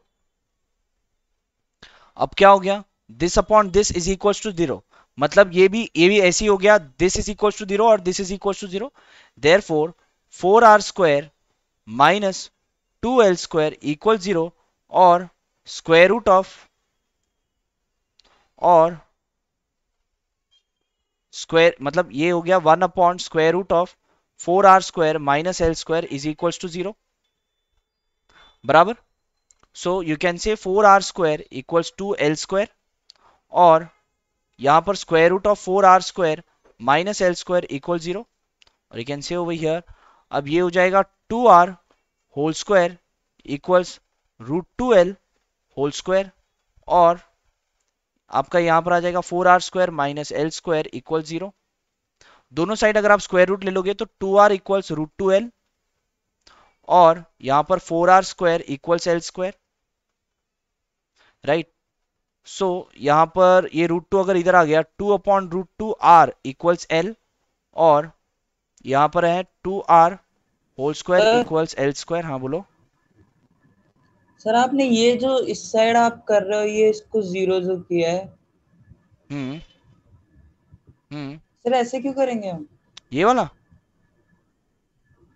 Speaker 1: अब क्या हो गया, this upon this is equals to 0, मतलब ये भी ऐसे ही हो गया, दिस इज इक्वल्स टू 0 और this is equals to 0, therefore 4r square minus 2L square equal 0 और स्क्वायर रूट ऑफ और स्क्वायर, मतलब ये हो गया 1 अपॉन square root of 4r square minus L square is equals to 0। बराबर, so you can say 4r square equals to L square और यहां पर square root of 4r square minus L square equal 0 और you can say over here, अब ये हो जाएगा 2r whole square equals root 2L whole square और आपका यहां पर आ जाएगा 4r square minus L square equal 0। दोनों साइड अगर आप स्क्वायर रूट ले लोगे तो 2r इक्वल्स रूट 2L और यहां पर 4r square equals L square, right. So यहां पर ये रूट 2 अगर इधर आ गया 2 upon root 2 r equals L और यहां पर है 2r whole square equals L square. हाँ बोलो।
Speaker 6: सर आपने ये जो इस साइड आप कर रहे हो ये इसको 0 जो किया है,
Speaker 1: हम्म हम्म
Speaker 6: सर ऐसे क्यों करेंगे हम?
Speaker 1: ये वाला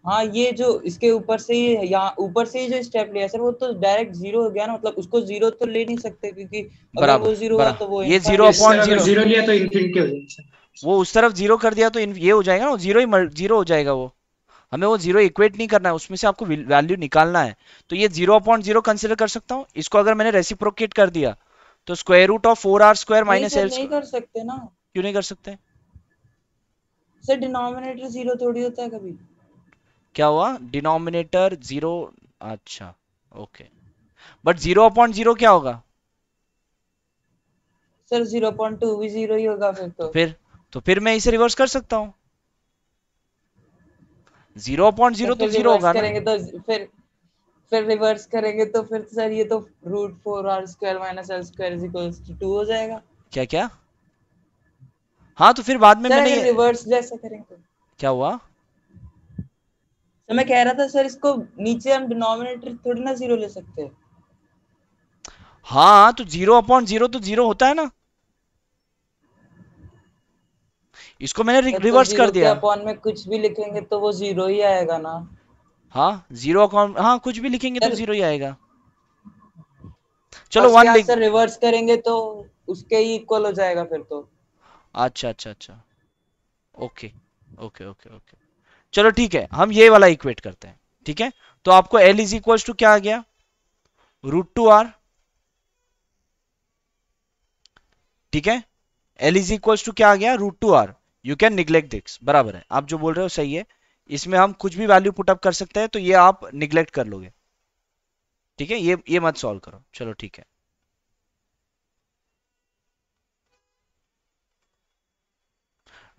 Speaker 6: हाँ ये जो इसके ऊपर से ही यहाँ ऊपर से ही जो स्टेप लिया सर वो तो डायरेक्ट 0 हो गया ना, मतलब उसको 0 तो ले नहीं सकते क्योंकि अगर
Speaker 1: बराबर
Speaker 6: वो 0 हुआ तो वो
Speaker 1: ये
Speaker 6: इनफाइनाइट।
Speaker 1: 0/0
Speaker 7: 0 लिया तो इन्फिनिटी हो जाएगा।
Speaker 1: वो उस तरफ 0 कर दिया तो ये हो जाएगा ना, 0 ही 0 हो जाएगा। वो हमें वो 0 इक्वेट नहीं करना है, उसमें से आपको वैल्यू निकालना है। तो ये 0/0 कंसिडर कर सकता हूँ इसको। अगर मैंने रेसिप्रोकेट कर दिया तो स्क्वायर रूट ऑफ 4r²
Speaker 6: नहीं
Speaker 1: माइनस
Speaker 6: सर
Speaker 1: एल
Speaker 6: नहीं कर सकते ना
Speaker 1: क्यों नहीं कर सकते?
Speaker 6: सर, डिनोमिनेटर 0 थोड़ी होता है कभी।
Speaker 1: क्या हुआ? डिनोमिनेटर 0? अच्छा ओके, बट 0/0 क्या होगा
Speaker 6: सर 0.2 भी 0 ही होगा फिर
Speaker 1: तो फिर मैं इसे रिवर्स कर सकता हूँ। 0/0 तो 0 होगा ना।
Speaker 6: करेंगे तो फिर रिवर्स करेंगे तो फिर सर ये तो √4r² minus l² is equals to 2 हो जाएगा।
Speaker 1: क्या क्या? हाँ तो फिर बाद में
Speaker 6: सर
Speaker 1: मैंने
Speaker 6: अगर रिवर्स जैसा करेंगे तो
Speaker 1: क्या हुआ?
Speaker 6: तो मैं कह रहा था सर इसको नीचे हम डिनोमिनेटर थोड़ी ना 0 ले सकते।
Speaker 1: हाँ तो 0/0 तो 0 होता है ना, इसको मैंने रिवर्स कर दिया।
Speaker 6: अपॉन में कुछ भी लिखेंगे तो वो 0 ही आएगा ना।
Speaker 1: हाँ 0 हाँ कुछ भी लिखेंगे तो 0 ही आएगा। चलो
Speaker 6: और
Speaker 1: 1 लिख।
Speaker 6: सर रिवर्स करेंगे तो उसके ही इक्वल हो जाएगा फिर तो।
Speaker 1: अच्छा अच्छा अच्छा ओके ओके ओके ओके चलो ठीक है, हम ये वाला इक्वेट करते हैं। ठीक है, तो आपको L इज इक्वल्स टू क्या आ गया? √2r। ठीक है, L इज इक्वल्स टू क्या आ गया? √2r। You can neglect this. बराबर है, आप जो बोल रहे हो सही है। इसमें हम कुछ भी वैल्यू पुटअप कर सकते हैं, तो ये आप निग्लेक्ट कर लोगे। ठीक है, ये मत सॉल्व करो। चलो ठीक है,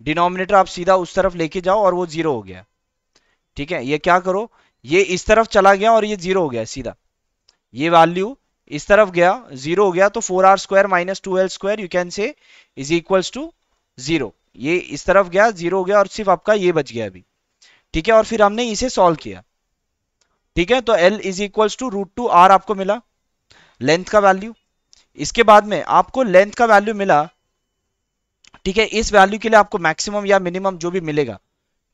Speaker 1: डिनोमिनेटर आप सीधा उस तरफ लेके जाओ और वो 0 हो गया। ठीक है, ये क्या करो, ये इस तरफ चला गया और ये 0 हो गया सीधा। ये वैल्यू इस तरफ गया, 0 हो गया, तो 4r² minus 2l² you can say is equals to 0। ये इस तरफ गया, 0 हो गया, और सिर्फ आपका ये बच गया अभी। ठीक है, और फिर हमने इसे सॉल्व किया। ठीक है, तो L is equals to √2r आपको मिला लेंथ का वैल्यू। इसके बाद में आपको लेंथ का वैल्यू मिला। ठीक है, इस वैल्यू के लिए आपको मैक्सिमम या मिनिमम जो भी मिलेगा।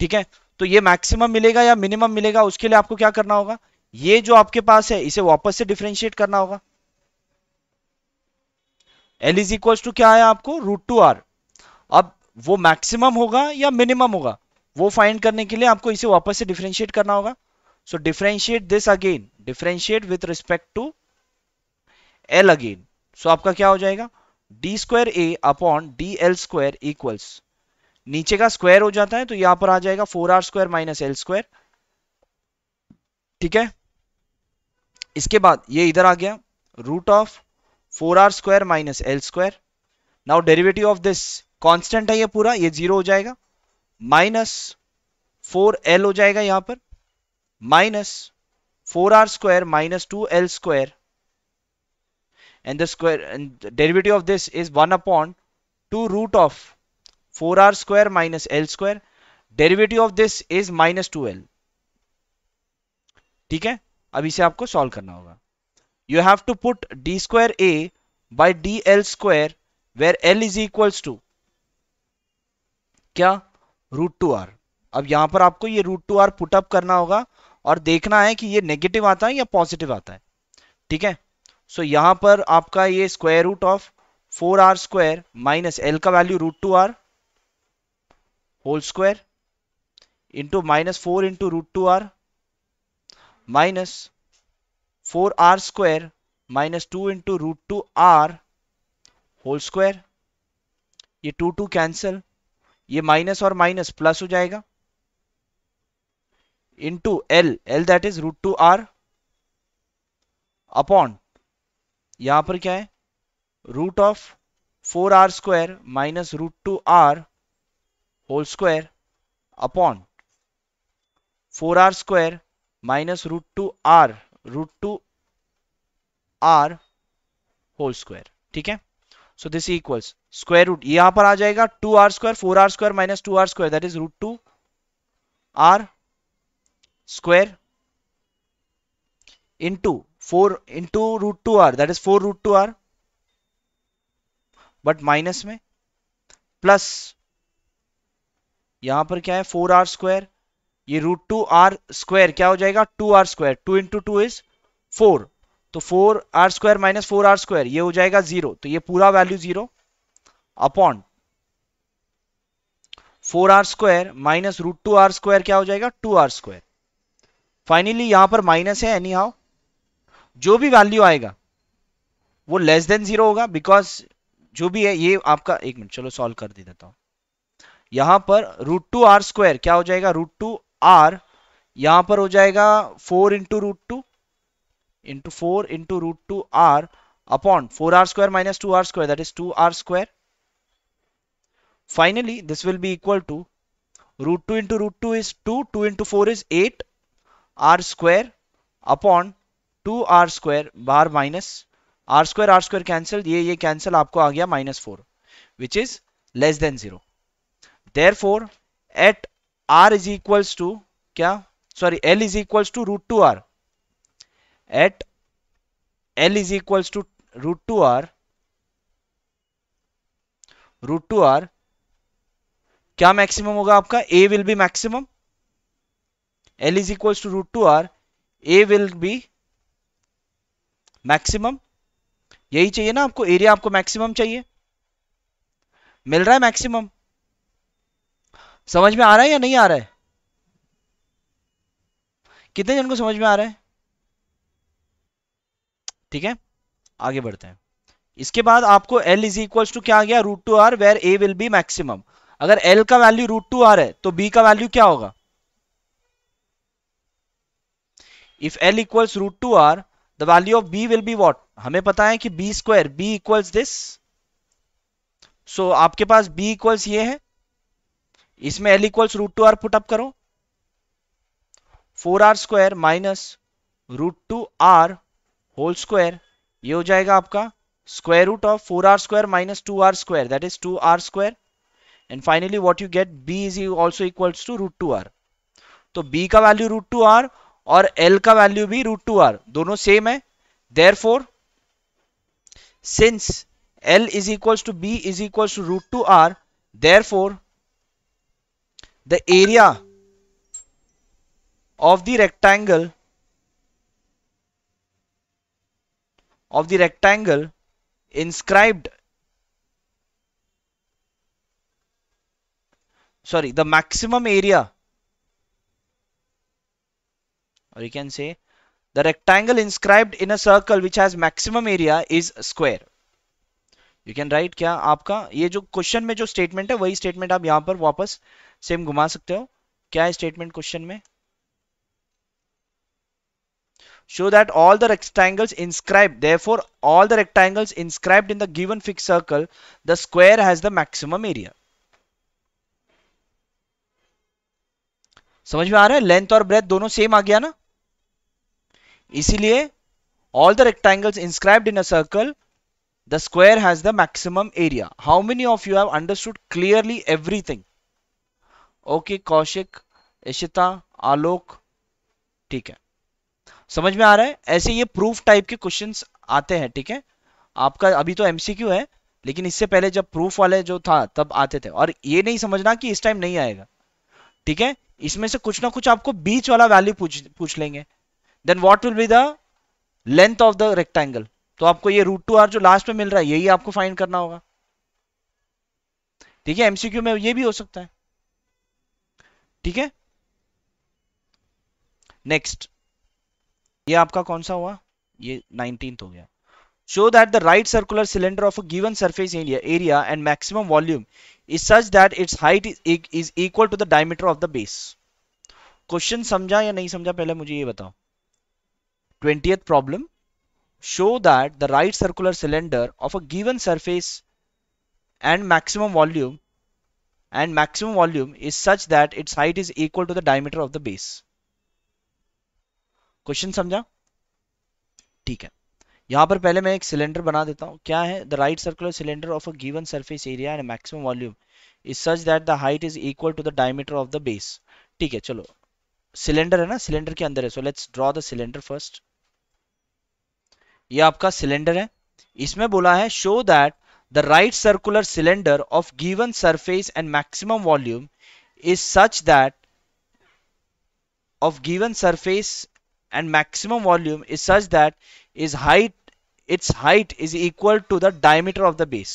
Speaker 1: ठीक है, तो ये मैक्सिमम मिलेगा या मिनिमम मिलेगा, उसके लिए आपको क्या करना होगा, ये जो आपके पास है इसे वापस से डिफरेंशिएट करना होगा। L इज इक्वल्स टू क्या आया आपको? √2r। अब वो मैक्सिमम होगा या मिनिमम होगा, वो फाइंड करने के लिए आपको इसे वापस से डिफरेंशिएट करना होगा। So differentiate this again, differentiate with respect to L again. So आपका क्या हो जाएगा? d²a अपॉन dl² इक्वल्स, नीचे का स्क्वायर हो जाता है तो यहां पर आ जाएगा 4r² माइनस l²। ठीक है, इसके बाद ये इधर आ गया root of 4r² minus l²। Now derivative of this constant है ये पूरा, ये 0 हो जाएगा, माइनस 4l हो जाएगा यहां पर, minus 4r² minus 2l², and the square and the derivative of this is 1 upon 2 root of 4r² minus l²। derivative of this is minus 2l। ठीक है, अब इसे आपको सॉल्व करना होगा। you have to put d²a by dl² where l is equals to क्या? √2r। अब यहां पर आपको ये √2r पुटअप करना होगा और देखना है कि ये नेगेटिव आता है या पॉजिटिव आता है। ठीक है, सो यहां पर आपका ये square root of 4r² minus l का value √2r whole square into minus 4 into √2r minus 4r² minus 2 into √2r whole square. ये 2 कैंसल, ये माइनस और माइनस प्लस हो जाएगा, into l that is √2r upon यहां पर क्या है, root of 4r² minus √2r whole square upon 4r² minus √2r whole square. ठीक है, so this equals square root, यहां पर आ जाएगा 2r² 4r² minus 2r² that is √2r square into 4 into root 2r, that is 4 root 2r, but minus में plus यहां पर क्या है 4r स्क्वायर, ये रूट 2r स्क्वायर क्या हो जाएगा 2r स्क्वायर, 2 इंटू 2 इज 4, तो 4r square minus 4r square ये हो जाएगा 0, तो ये पूरा value 0 upon 4r square minus root 2r square क्या हो जाएगा 2r स्क्वायर। फाइनली यहां पर माइनस है, एनी हाउ जो भी वैल्यू आएगा वो लेस देन 0 होगा, बिकॉज जो भी है ये आपका, एक मिनट चलो सॉल्व कर देता हूं। यहां पर रूट 2r स्क्वायर क्या हो जाएगा रूट 2r, यहां पर हो जाएगा 4 into root 2 into 4 into root 2r upon 4r square minus 2r square, that is 2r square. Finally, this will be equal to root 2 into root 2 is 2, 2 into 4 is 8 r square upon 2r square bar minus r square cancel, ये cancel आपको आ गया -4 which is less than 0. Therefore, at r is equals to क्या, sorry l is equals to root 2r, at l is equals to root 2r क्या maximum होगा आपका, a will be maximum, l is equals to root 2r, a will be maximum, यही चाहिए ना आपको, area आपको maximum चाहिए, मिल रहा है मैक्सिमम। समझ में आ रहा है या नहीं आ रहा है, कितने जन को समझ में आ रहा है? ठीक है आगे बढ़ते हैं। इसके बाद आपको l इज इक्वल्स टू क्या आ गया root 2r, where a will be maximum. अगर l का वैल्यू रूट 2r है तो b का वैल्यू क्या होगा, if l equals root 2r the value of b will be what, हमें पता है कि b square, b equals this, so आपके पास b इक्वल्स ये है, इसमें l equals root 2r put up करो, 4r square minus root 2r whole square, ये हो जाएगा आपका square root of 4r square minus 2r square, that is 2r square, and finally what you get b is also equals to root 2r, तो b का value root 2r और l का value भी root 2r, दोनों same है, therefore since l is equals to b is equals to root 2r, therefore the area of the rectangle inscribed, sorry, the maximum area, or you can say the rectangle inscribed in a circle which has maximum area is square. You can write क्या आपका, ये जो question में जो statement है वही statement आप यहां पर वापस सेम घुमा सकते हो। क्या है स्टेटमेंट क्वेश्चन में, show that all the rectangles inscribed, therefore all the rectangles inscribed in the given fixed circle, the square has the maximum area. समझ में आ रहा है, लेंथ और ब्रेथ दोनों सेम आ गया ना, इसीलिए all the rectangles inscribed in a circle, the square has the maximum area. How many of you have understood clearly everything? Okay, Kaushik, Ishita, आलोक, ठीक है समझ में आ रहा है। ऐसे ये प्रूफ टाइप के क्वेश्चंस आते हैं, ठीक है आपका अभी तो एमसीक्यू है, लेकिन इससे पहले जब प्रूफ वाले जो था तब आते थे, और ये नहीं समझना कि इस टाइम नहीं आएगा, ठीक है इसमें से कुछ ना कुछ आपको बीच वाला वैल्यू पूछ लेंगे, then what will be the length of the rectangle, तो आपको ये रूट 2r जो लास्ट में मिल रहा है यही आपको फाइंड करना होगा, ठीक है एमसीक्यू में ये भी हो सकता है, ठीक है। नेक्स्ट ये आपका कौन सा हुआ, ये 19th हो गया। Show that the right circular cylinder of a given surface area and maximum volume is such that its height is equal to the diameter of the base. Question समझा या नहीं समझा पहले मुझे ये बताओ। 20th problem, show that the right circular cylinder of a given surface and maximum volume is such that its height is equal to the diameter of the base. Question समझा, ठीक है यहां पर पहले मैं एक सिलेंडर बना देता हूं, क्या है the right circular cylinder of a given surface area and maximum volume is such that the height is equal to the diameter of the base, ठीक है चलो सिलेंडर है ना, सिलेंडर के अंदर है। So let's draw the cylinder first. ये आपका सिलेंडर है। इसमें बोला है show that the right circular cylinder of given surface and maximum volume is such that of given surface and maximum volume is such that its height is equal to the diameter of the base।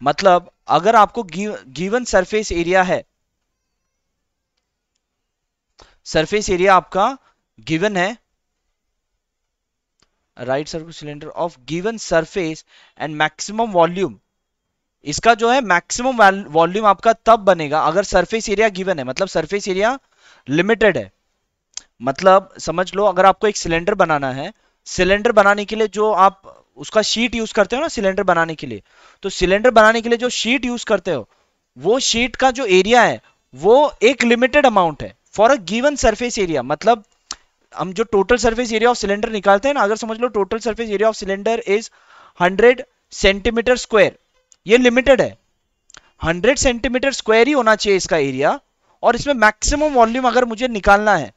Speaker 1: मतलब अगर आपको given surface area है, surface area आपका given है, right circular cylinder of given surface and maximum volume, इसका जो है maximum volume आपका तब बनेगा अगर सरफेस एरिया गिवन है, मतलब सरफेस एरिया लिमिटेड है। मतलब समझ लो अगर आपको एक सिलेंडर बनाना है, सिलेंडर बनाने के लिए जो आप उसका शीट यूज करते हो ना सिलेंडर बनाने के लिए, तो सिलेंडर बनाने के लिए जो शीट यूज करते हो वो शीट का जो एरिया है वो एक लिमिटेड अमाउंट है for a given surface area. मतलब हम जो total surface area of cylinder निकालते हैं ना, अगर समझ लो total surface area of cylinder is 100 centimetre square, ये लिमिटेड है, 100 सेंटीमीटर स्क्वायर ही होना चाहिए इसका एरिया, और इसमें मैक्सिमम वॉल्यूम अगर मुझे निकालना है,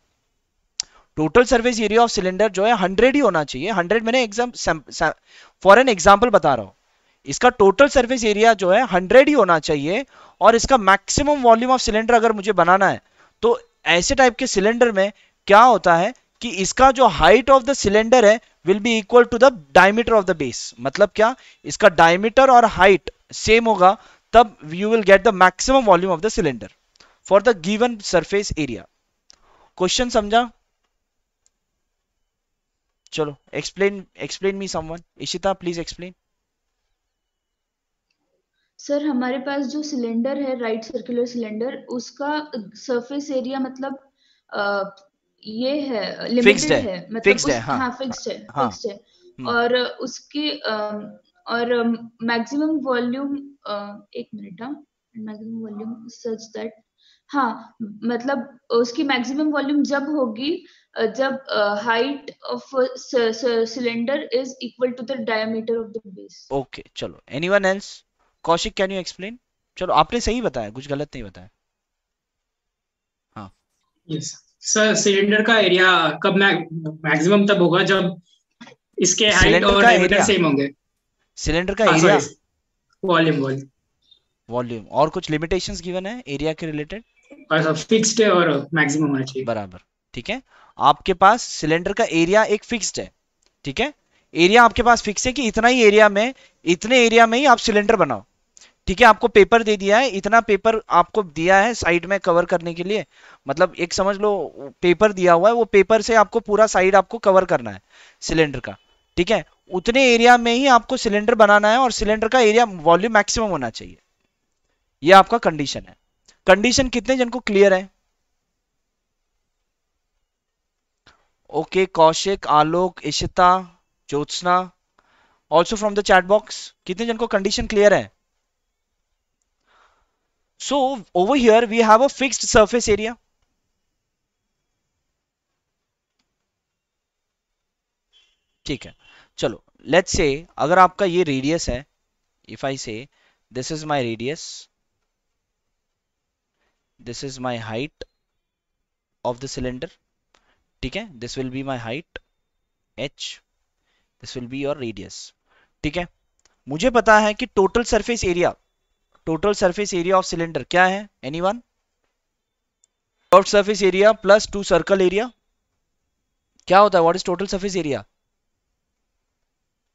Speaker 1: total surface area of cylinder जो है 100 ही होना चाहिए। 100 मैंने फॉर एन एग्जांपल बता रहा हूं, इसका टोटल सरफेस एरिया जो है 100 ही होना चाहिए, और इसका मैक्सिमम वॉल्यूम ऑफ सिलेंडर अगर मुझे बनाना है, तो ऐसे टाइप के सिलेंडर में क्या होता है कि इसका जो हाइट ऑफ द सिलेंडर है will be equal to the diameter of the base. मतलब क्या, इसका डायमीटर और हाइट सेम होगा, तब you will get the maximum volume of the cylinder for the given surface area. Question समझा? चलो explain me someone. Ishita please explain.
Speaker 3: Sir हमारे पास जो सिलेंडर है राइट सर्कुलर सिलेंडर, उसका सरफेस एरिया मतलब ये है लिमिटेड है, मतलब
Speaker 1: फिक्स्ड है, हाँ,
Speaker 3: फिक्स्ड है,
Speaker 1: हाँ,
Speaker 3: फिक्स्ड है। और उसके और मैक्सिमम वॉल्यूम, एक minute, maximum volume such that, हाँ मतलब उसकी मैक्सिमम वॉल्यूम जब होगी जब height of cylinder is equal to the diameter of the base.
Speaker 1: Okay चलो, anyone else? Kaushik can you explain? चलो आपने सही बताया, कुछ गलत नहीं बताया। हाँ
Speaker 7: यस सर, सिलेंडर का एरिया कब मैक्सिमम तब होगा जब इसके हाइट और डायमीटर सेम होंगे।
Speaker 1: सिलेंडर का एरिया,
Speaker 7: वॉल्यूम
Speaker 1: और कुछ लिमिटेशंस गिवन है एरिया के रिलेटेड,
Speaker 7: फिक्स्ड है और मैक्सिमम होना चाहिए।
Speaker 1: बराबर, ठीक है। आपके पास सिलेंडर का एरिया एक फिक्स्ड है, ठीक है, एरिया आपके पास फिक्स है कि इतना ही एरिया में, इतने एरिया में ही आप सिलेंडर बनाओ, ठीक है। आपको पेपर दे दिया है, इतना पेपर आपको दिया है साइड में कवर करने के लिए, मतलब एक समझ लो पेपर दिया हुआ है, वो पेपर से आपको पूरा साइड आपको कवर करना है सिलेंडर का, ठीक है। उतने एरिया में ही आपको सिलेंडर बनाना है और सिलेंडर का एरिया वॉल्यूम मैक्सिमम होना चाहिए, ये आपका कंडीशन है। कंडीशन कितने जन को क्लियर है? Okay, Kaushik, Alok, Ishita, Jyotsna, also from the chat box, कितने जन को कंडीशन क्लियर है? So over here we have a fixed surface area. ठीक है, चलो let's say अगर आपका ये रेडियस है, if I say this is my radius, this is my height of the cylinder, ठीक है, this will be my height h, this will be your radius, ठीक है। मुझे पता है कि total surface area of cylinder क्या है? Anyone? Curved surface area plus 2 circle area क्या होता है? What is total surface area?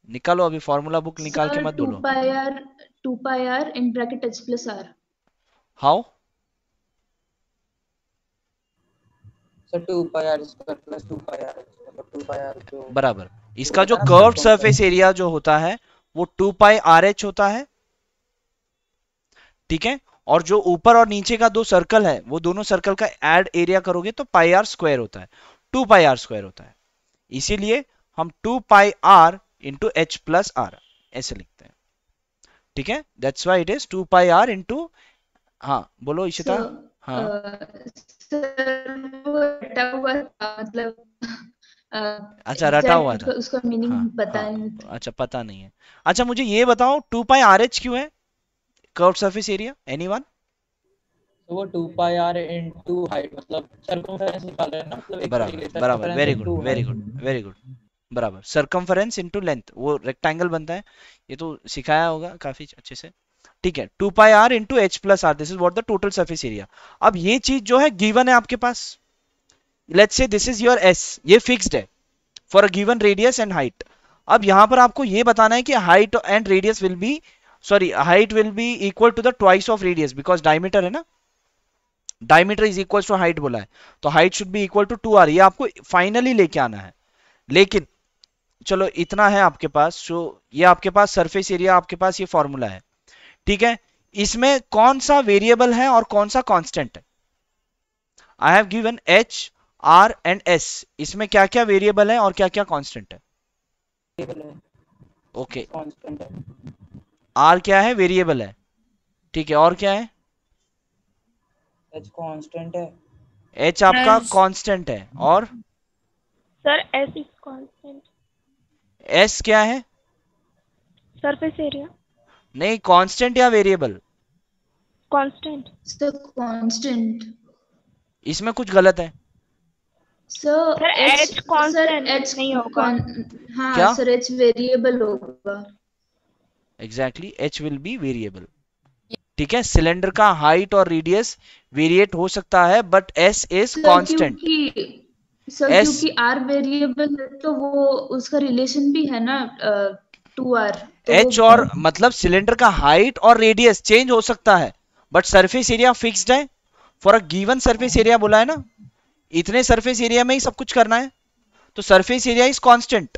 Speaker 1: निकालो, अभी फॉर्मूला बुक निकाल के मत बोलो।
Speaker 3: 2 pi r in bracket h plus r।
Speaker 1: How?
Speaker 6: Sir 2 pi r square plus 2 pi r, मतलब 2 pi r जो
Speaker 1: बराबर, इसका जो कर्व्ड सरफेस एरिया जो होता है वो 2 pi r h होता है, ठीक है। और जो ऊपर और नीचे का दो सर्कल है, वो दोनों सर्कल का ऐड एरिया करोगे तो पाई आर स्क्वायर होता है, 2 pi r स्क्वायर होता है। इसीलिए हम 2 pi r into H plus R ऐसे लिखते हैं, ठीक है। That's why it is 2 pi r into, हाँ बोलो इशिता। हाँ
Speaker 3: सर वो रटा हुआ था, मतलब
Speaker 1: अच्छा रटा हुआ था,
Speaker 3: उसका मीनिंग
Speaker 1: हाँ,
Speaker 3: पता
Speaker 1: हाँ,
Speaker 3: नहीं।
Speaker 1: अच्छा पता नहीं है। अच्छा मुझे ये बताओ 2 pi r h क्यों है कर्व्ड सरफेस एरिया? एनीवन?
Speaker 6: तो वो 2 पाई r into हाइट मतलब सर्कमफेरेंस निकाल रहे हैं ना, मतलब एक
Speaker 1: बराबर
Speaker 6: तरीके से
Speaker 1: बराबर,
Speaker 6: circumference
Speaker 1: very
Speaker 6: into
Speaker 1: good very
Speaker 6: height।
Speaker 1: Good very good, बराबर। सरकमफेरेंस इनटू लेंथ, वो रेक्टेंगल बनता है, ये तो सिखाया होगा काफी अच्छे से। ठीक है, 2 pi r into H plus R, this is what the total surface area. अब ये चीज जो है गिवन है आपके पास, let's say this is your s, ये फिक्स्ड है for a given radius and height. अब यहां पर आपको ये बताना है कि height and radius will be, sorry height will be equal to the twice of radius, because diameter है ना, diameter is equal to height बोला है, तो height should be equal to 2r, ये आपको फाइनली लेके आना है। लेकिन चलो इतना है आपके पास, जो ये आपके पास सरफेस एरिया, आपके पास ये फॉर्मूला है, ठीक है। इसमें कौन सा वेरिएबल है और कौन सा कांस्टेंट है? I have given h, r and s, इसमें क्या क्या वेरिएबल है और क्या क्या कांस्टेंट है? ओके,
Speaker 6: कांस्टेंट है,
Speaker 1: r क्या है? वेरिएबल है, ठीक है, और क्या है?
Speaker 6: h कांस्टेंट है,
Speaker 1: h आपका
Speaker 2: Yes.
Speaker 1: कांस्टेंट है, और
Speaker 5: sir S is constant,
Speaker 1: s क्या है?
Speaker 5: सरफेस एरिया
Speaker 1: नहीं, कांस्टेंट या वेरिएबल?
Speaker 5: कांस्टेंट।
Speaker 3: Sir constant.
Speaker 1: इसमें कुछ गलत है
Speaker 3: sir
Speaker 5: sir
Speaker 3: H,
Speaker 5: h constant
Speaker 3: sir H
Speaker 5: नहीं होगा।
Speaker 3: हाँ
Speaker 1: क्या?
Speaker 3: सर एच वेरिएबल होगा।
Speaker 1: Exactly, h will be variable, ठीक है। सिलेंडर का हाइट और रेडियस वेरिएट हो सकता है, but s is
Speaker 3: sir
Speaker 1: constant.
Speaker 3: Sir
Speaker 1: S-
Speaker 3: क्योंकि आर वेरिएबल है तो वो उसका रिलेशन भी है ना 2r, तो
Speaker 1: h और मतलब सिलेंडर का हाइट और रेडियस चेंज हो सकता है, बट सरफेस एरिया फिक्स्ड है for a given surface area, बोला है ना, इतने सरफेस एरिया में ही सब कुछ करना है, तो surface area is constant,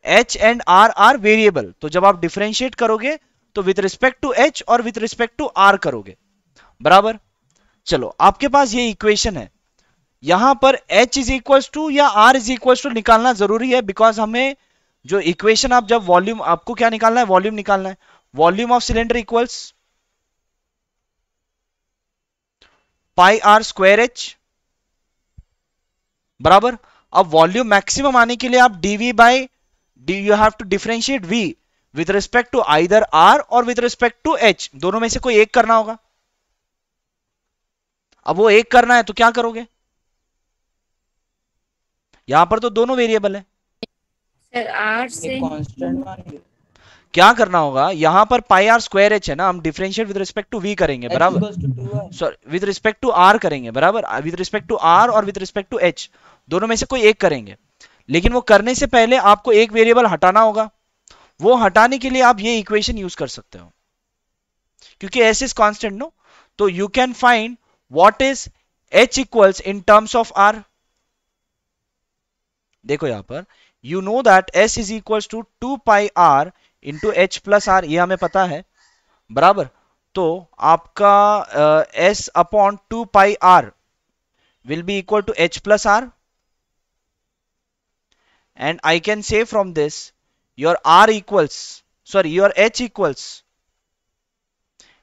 Speaker 1: h and r are variable. तो जब आप डिफरेंशिएट करोगे तो विथ रिस्पेक्ट टू h और विथ रिस्पेक्ट टू r करोगे, बराबर। चलो आपके पास ये इक्वेशन है, यहां पर h इज इक्वल टू या r इज इक्वल टू निकालना जरूरी है, बिकॉज हमें जो इक्वेशन, आप जब वॉल्यूम, आपको क्या निकालना है? वॉल्यूम निकालना है। Volume of cylinder equals pi R square H, बराबर। अब वॉल्यूम मैक्सिमम आने के लिए आप dv by D, you have to differentiate v with respect to either r और विथ रिस्पेक्ट टू h, दोनों में से कोई एक करना होगा। अब वो एक करना है तो क्या करोगे? यहां पर तो दोनों वेरिएबल है,
Speaker 2: सर आर से
Speaker 6: एक कांस्टेंट मानिए,
Speaker 1: क्या करना होगा? यहां पर पाई आर स्क्वायर एच है ना, हम differentiate with respect to v करेंगे,
Speaker 6: h
Speaker 1: बराबर,
Speaker 6: equals to 2r,
Speaker 1: sorry with respect to r करेंगे, बराबर, विद रिस्पेक्ट टू r और विद रिस्पेक्ट टू h, दोनों में से कोई एक करेंगे। लेकिन वो करने से पहले आपको एक वेरिएबल हटाना होगा, वो हटाने के लिए आप ये इक्वेशन यूज कर सकते हो, क्योंकि s इज कांस्टेंट नो, तो you can find what is h equals in terms of r। देखो यहां पर you know that s is equals to 2 pi r into H plus R, ये हमें पता है, बराबर। तो आपका s upon 2 pi r will be equal to h plus r, and I can say from this your r equals, sorry your h equals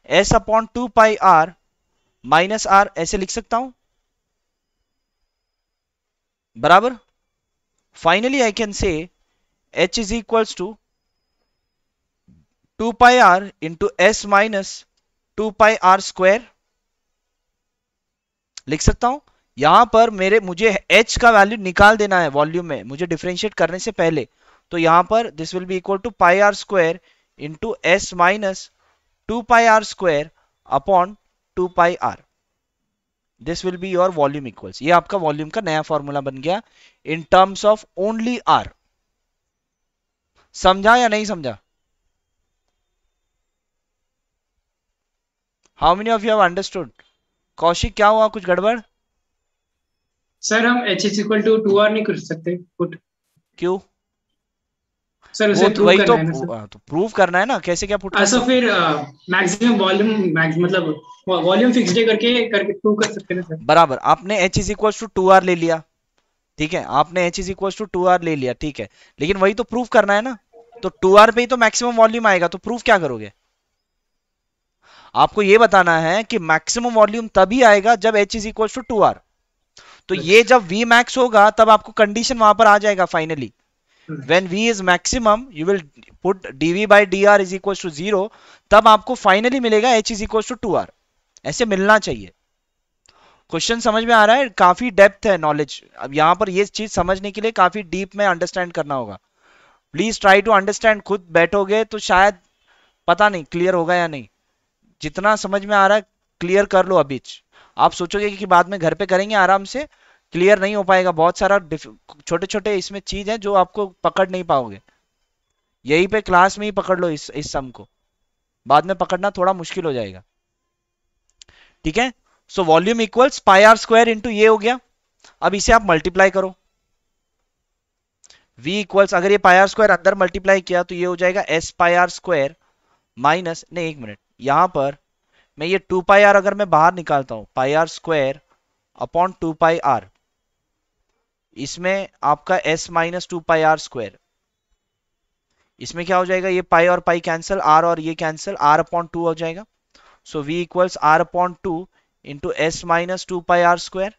Speaker 1: s upon 2 pi r minus r, ऐसे लिख सकता हूं, बराबर। Finally I can say h is equals to 2 pi r into s minus 2 pi r square, लिख सकता हूं। यहां पर मुझे h का वैल्यू निकाल देना है वॉल्यूम में, मुझे डिफरेंशिएट करने से पहले, तो यहां पर this will be equal to pi R square into S minus 2 pi R square upon 2 pi R, this will be your volume equals. ये आपका वॉल्यूम का नया फॉर्मूला बन गया in terms of only R. समझा या नहीं समझा? How many of you have understood? Kaushik क्या हुआ, कुछ गड़बड़?
Speaker 7: सर हम h is equal to 2r नहीं कर सकते पुट?
Speaker 1: क्यों?
Speaker 7: सर उसे प्रूव
Speaker 1: वही
Speaker 7: करना है ना सर।
Speaker 1: तो प्रूव करना है ना, कैसे क्या पुट?
Speaker 7: ऐसा फिर मैक्सिमम वॉल्यूम, मतलब वॉल्यूम फिक्स्ड करके प्रूव कर सकते हैं सर।
Speaker 1: बराबर, आपने h is equal to 2r ले लिया, ठीक है, आपने h is equal to 2r ले लिया, ठीक है, लेकिन वही तो प्रूव करना है ना, तो 2r पे ही तो मैक्सिमम वॉल्यूम आएगा, तो प्रूफ क्या करोगे? आपको ये बताना है कि मैक्सिमम वॉल्यूम तभी आएगा जब h is equal to 2r, तो ये जब v max होगा तब आपको कंडीशन वहां पर आ जाएगा finally, when v is maximum you will put dv by dr is equals to 0, तब आपको फाइनली मिलेगा h is equals to 2r, ऐसे मिलना चाहिए। क्वेश्चन समझ में आ रहा है? काफी डेप्थ है नॉलेज। अब यहाँ पर ये चीज समझने के लिए काफी डीप में अंडरस्टैंड करना होगा। Please try to understand. खुद बैठोगे तो शायद पता नहीं क्लियर होगा या नहीं। जितना समझ में आ रहा है क्लियर कर लो अभी। आप सोचोगे कि बाद में घर पे करेंगे आराम से, क्लियर नहीं हो पाएगा। बहुत सारा छोटे छोटे इसमें चीज है जो आपको पकड़ नहीं पाओगे। यही पे क्लास में ही पकड़ लो इस सम को, बाद में पकड़ना थोड़ा मुश्किल हो जाएगा। ठीक है, so volume equals pi R square into ये हो गया। अब इसे आप मल्टीप्लाई करो। v इक्वल्स, अगर ये पाई आर स्क्वायर अंदर मल्टीप्लाई किया तो ये हो जाएगा s pi R square minus, नहीं एक मिनट, यहां पर मैं ये 2 पाई आर अगर मैं बाहर निकालता हूं, pi R square upon 2 pi R, इसमें आपका s minus 2 pi R square, इसमें क्या हो जाएगा, ये पाई और पाई कैंसिल, r और ये कैंसिल, r अपॉन 2 हो जाएगा। So v equals r upon 2 into s minus 2 pi R square.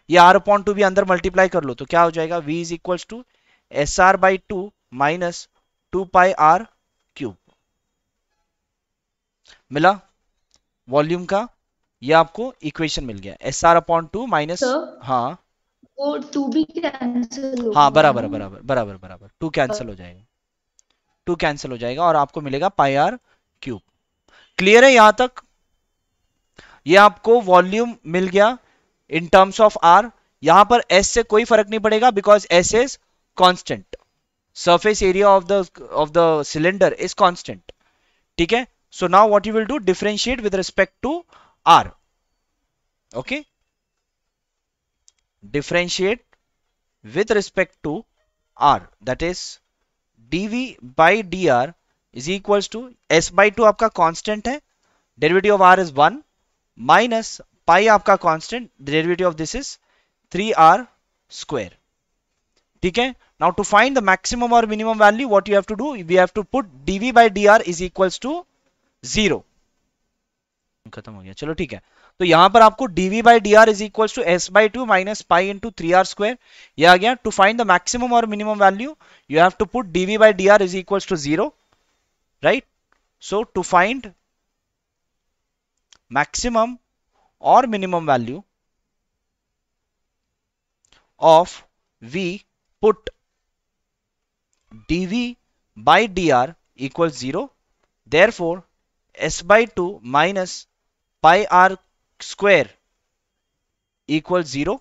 Speaker 1: ये r अपॉन 2 भी अंदर मल्टीप्लाई कर लो तो क्या हो जाएगा, v is equals to S R by 2 minus 2 pi R cube. मिला वॉल्यूम का, ये आपको इक्वेशन मिल गया, एस आर अपॉन 2 माइनस, हाँ
Speaker 3: वो 2 भी कैंसिल हो
Speaker 1: हाँ
Speaker 3: गया
Speaker 1: बराबर
Speaker 3: ना?
Speaker 1: बराबर बराबर बराबर 2 कैंसिल हो जाएगा, 2 कैंसिल हो जाएगा और आपको मिलेगा पाई आर क्यूब। क्लियर है यहां तक? ये आपको वॉल्यूम मिल गया इन टर्म्स ऑफ आर। यहां पर एस से कोई फर्क नहीं पड़ेगा because S is constant, surface area of the cylinder is constant. ठीक है, so now what you will do, differentiate with respect to R. Okay, differentiate with respect to r, that is dv by dr is equals to s by 2 आपका constant है, derivative of r is 1 minus pi आपका constant, derivative of this is 3r square. ठीक है, now to find the maximum और minimum value what you have to do, we have to put dv by dr is equals to 0। खत्म हो गया, चलो ठीक है। तो यहां पर आपको dv by dr is equals to s by 2 minus pi into 3r square, ये आ गया। टू फाइंड द मैक्सिमम और minimum value you have to put dv by dr is equals to 0, right? So to find maximum और minimum value of v, put dv by dr equals 0, therefore s by 2 minus pi r square equal 0,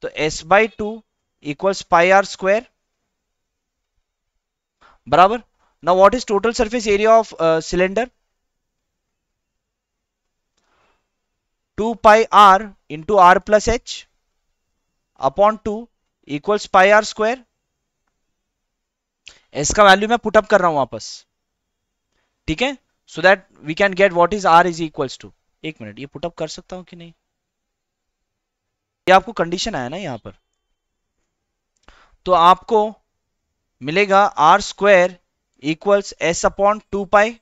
Speaker 1: तो s by 2 equals pi R square बराबर। Now what is total surface area of cylinder, 2 pi R into R plus H upon 2 equals pi R square. s का value मैं put up कर रहा हूं वापस, ठीक है, so that we can get what is r is equals to, एक minute, ये पुटअप कर सकता हूं कि नहीं, ये आपको कंडीशन आया ना यहां पर, तो आपको मिलेगा R square equals S upon 2 pi,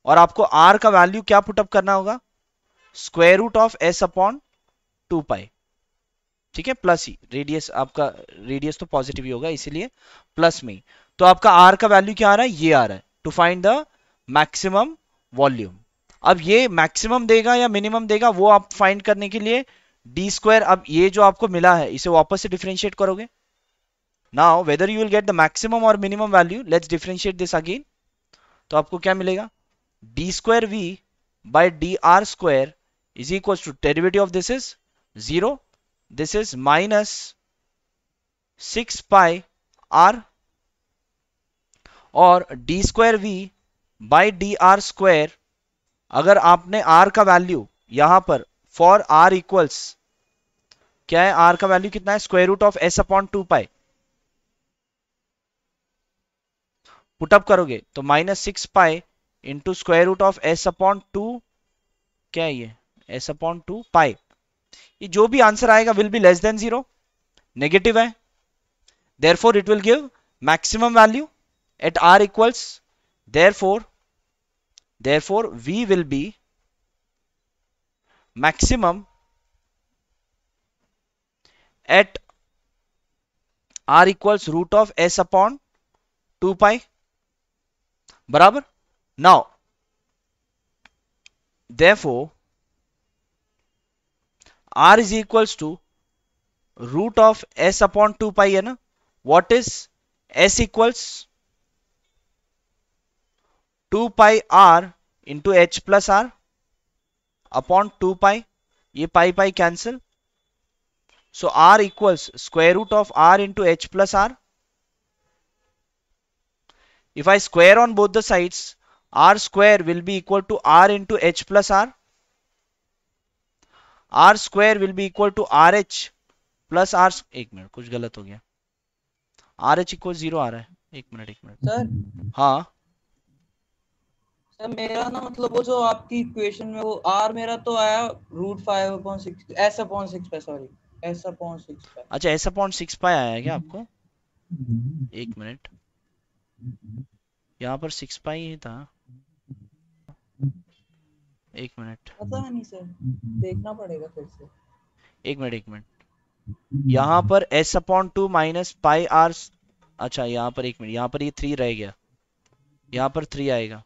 Speaker 1: और आपको आर का वैल्यू क्या पुटअप करना होगा, square root of S upon 2 pi. ठीक है, प्लस ही रेडियस, आपका रेडियस तो पॉजिटिव ही होगा इसीलिए प्लस में, तो आपका आर का वैल्यू क्या आ रहा है, ये आ रहा है, to find the maximum volume. अब ये मैक्सिमम देगा या मिनिमम देगा वो आप फाइंड करने के लिए डी स्क्वायर, अब ये जो आपको मिला है इसे वापस से डिफरेंशिएट करोगे। Now whether you will get the maximum और minimum value, let's differentiate this again, तो आपको क्या मिलेगा, D square we by D R square is equal to derivative of this is 0, this is minus 6 pi R, और D square we by D R square, अगर आपने r का value यहां पर फॉर r इक्वल्स क्या है, r का value कितना है, square root of s upon 2 pi, put up करोगे तो minus 6 pi into square root of s upon 2, क्या है ये, s अपॉन 2 पाई, ये जो भी आंसर आएगा will be less than 0, negative है, therefore it will give maximum value at r equals, therefore v will be maximum at r equals root of s upon 2 pi बराबर। Now therefore r is equals to root of s upon 2 pi है ना. what is s equals 2 pi r into h plus r upon 2 pi. ये pi pi cancel. So r equals square root of r into h plus r. If I square on both the sides, r square will be equal to r into h plus r. r square will be equal to rh plus r. एक minute, कुछ गलत हो गया. rh equal 0 आ रहा है. एक minute
Speaker 6: sir.
Speaker 1: हाँ
Speaker 6: sir मेरा ना मतलब वो जो आपकी इक्वेशन में वो r मेरा तो आया √5/6 s/6 सॉरी s/6.
Speaker 1: अच्छा s/6 पाई आया है क्या आपको? एक मिनट, यहाँ पर 6 पाई ही था. एक मिनट,
Speaker 6: पता नहीं सर, देखना पड़ेगा फिर से.
Speaker 1: एक मिनट. यहाँ पर s/2 माइनस पाई r. अच्छा यहाँ पर एक मिनट, यहाँ पर ये 3 रह गया, यहाँ पर 3 आएगा.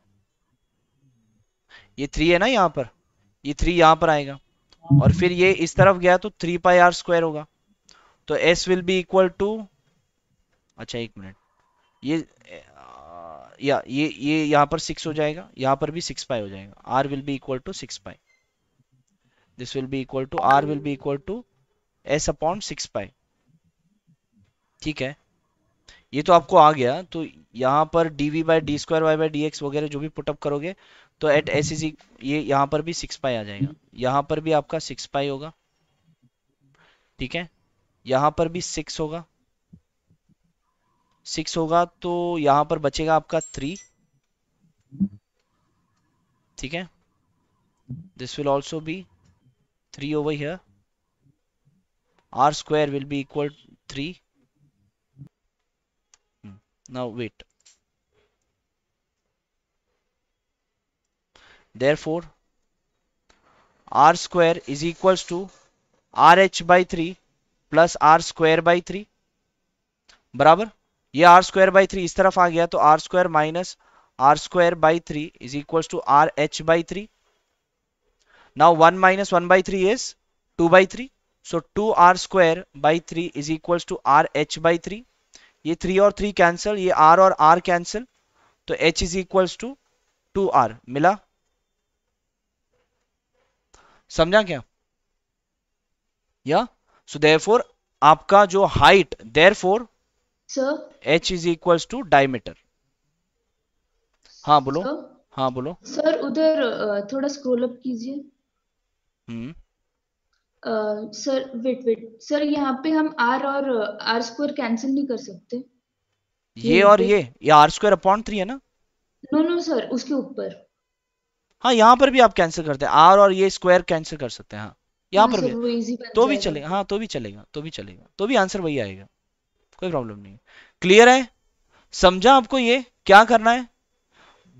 Speaker 1: ये 3 है ना यहाँ पर, ये 3 यहाँ पर आएगा और फिर ये इस तरफ गया तो 3 पाई r स्क्वायर होगा. तो s will be equal to, अच्छा एक मिनट, ये यहाँ पर 6 हो जाएगा, यहाँ पर भी 6 पाई हो जाएगा. r will be equal to 6 pi. This will be equal to r will be equal to s/6 pi. ठीक है, ये तो आपको आ गया. तो यहाँ पर dv/d²y/dx वगैरह जो भी पुटअप करोगे तो एट s इज ये यहाँ पर भी 6 पाई आ जाएगा, यहाँ पर भी आपका 6 पाई होगा. ठीक है, यहाँ पर भी 6 होगा, 6 होगा तो यहाँ पर बचेगा आपका 3. ठीक है, this will also be 3 over here. r square will be equal to 3. Now wait. Therefore r square is equals to rh by 3 plus r square by 3 बराबर. ये r square by 3 इस तरफ आ गया तो r square minus r square by 3 is equals to rh by 3. Now 1 minus 1 by 3 is 2 by 3. So 2r square by 3 is equals to rh by 3. ये 3 और 3 cancel, ये r और r कैंसिल, तो h is equals to 2r मिला. समझा क्या? या so therefore आपका जो height, therefore
Speaker 3: sir
Speaker 1: h is equals to diameter. हाँ बोलो. हाँ बोलो.
Speaker 3: सर उधर थोड़ा स्क्रॉल अप कीजिए. सर वेट सर, यहाँ पे हम r और r स्क्वायर कैंसिल नहीं कर सकते?
Speaker 1: ये और ये r स्क्वायर अपॉन 3 है ना.
Speaker 3: नो सर, उसके ऊपर.
Speaker 1: हाँ यहाँ पर भी आप कैंसिल करते हैं, r और ये स्क्वायर कैंसिल कर सकते हैं. हाँ यहाँ पर भी तो भी चलेगा. हाँ तो भी चलेगा, तो भी आंसर वही आएगा, कोई प्रॉब्लम नहीं. क्लियर है? समझा आपको ये क्या करना है?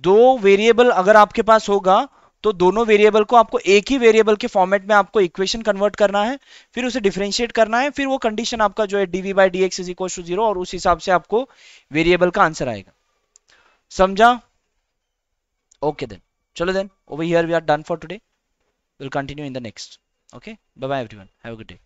Speaker 1: दो वेरिएबल अगर आपके पास होगा तो दोनों वेरिएबल को आपको एक ही वेरिएबल के फॉर्मेट में आपको इक्वेशन कन्वर्ट करना है, फिर उसे डिफरेंशिएट करना है, फिर वो कंडीशन आपका जो है dv/dx इज इक्वल टू 0 और उस हिसाब से आपको वेरिएबल का आंसर आएगा. समझा? ओके देन, चलो then over here we are done for today. Will continue in the next. Okay, bye bye everyone, have a good day.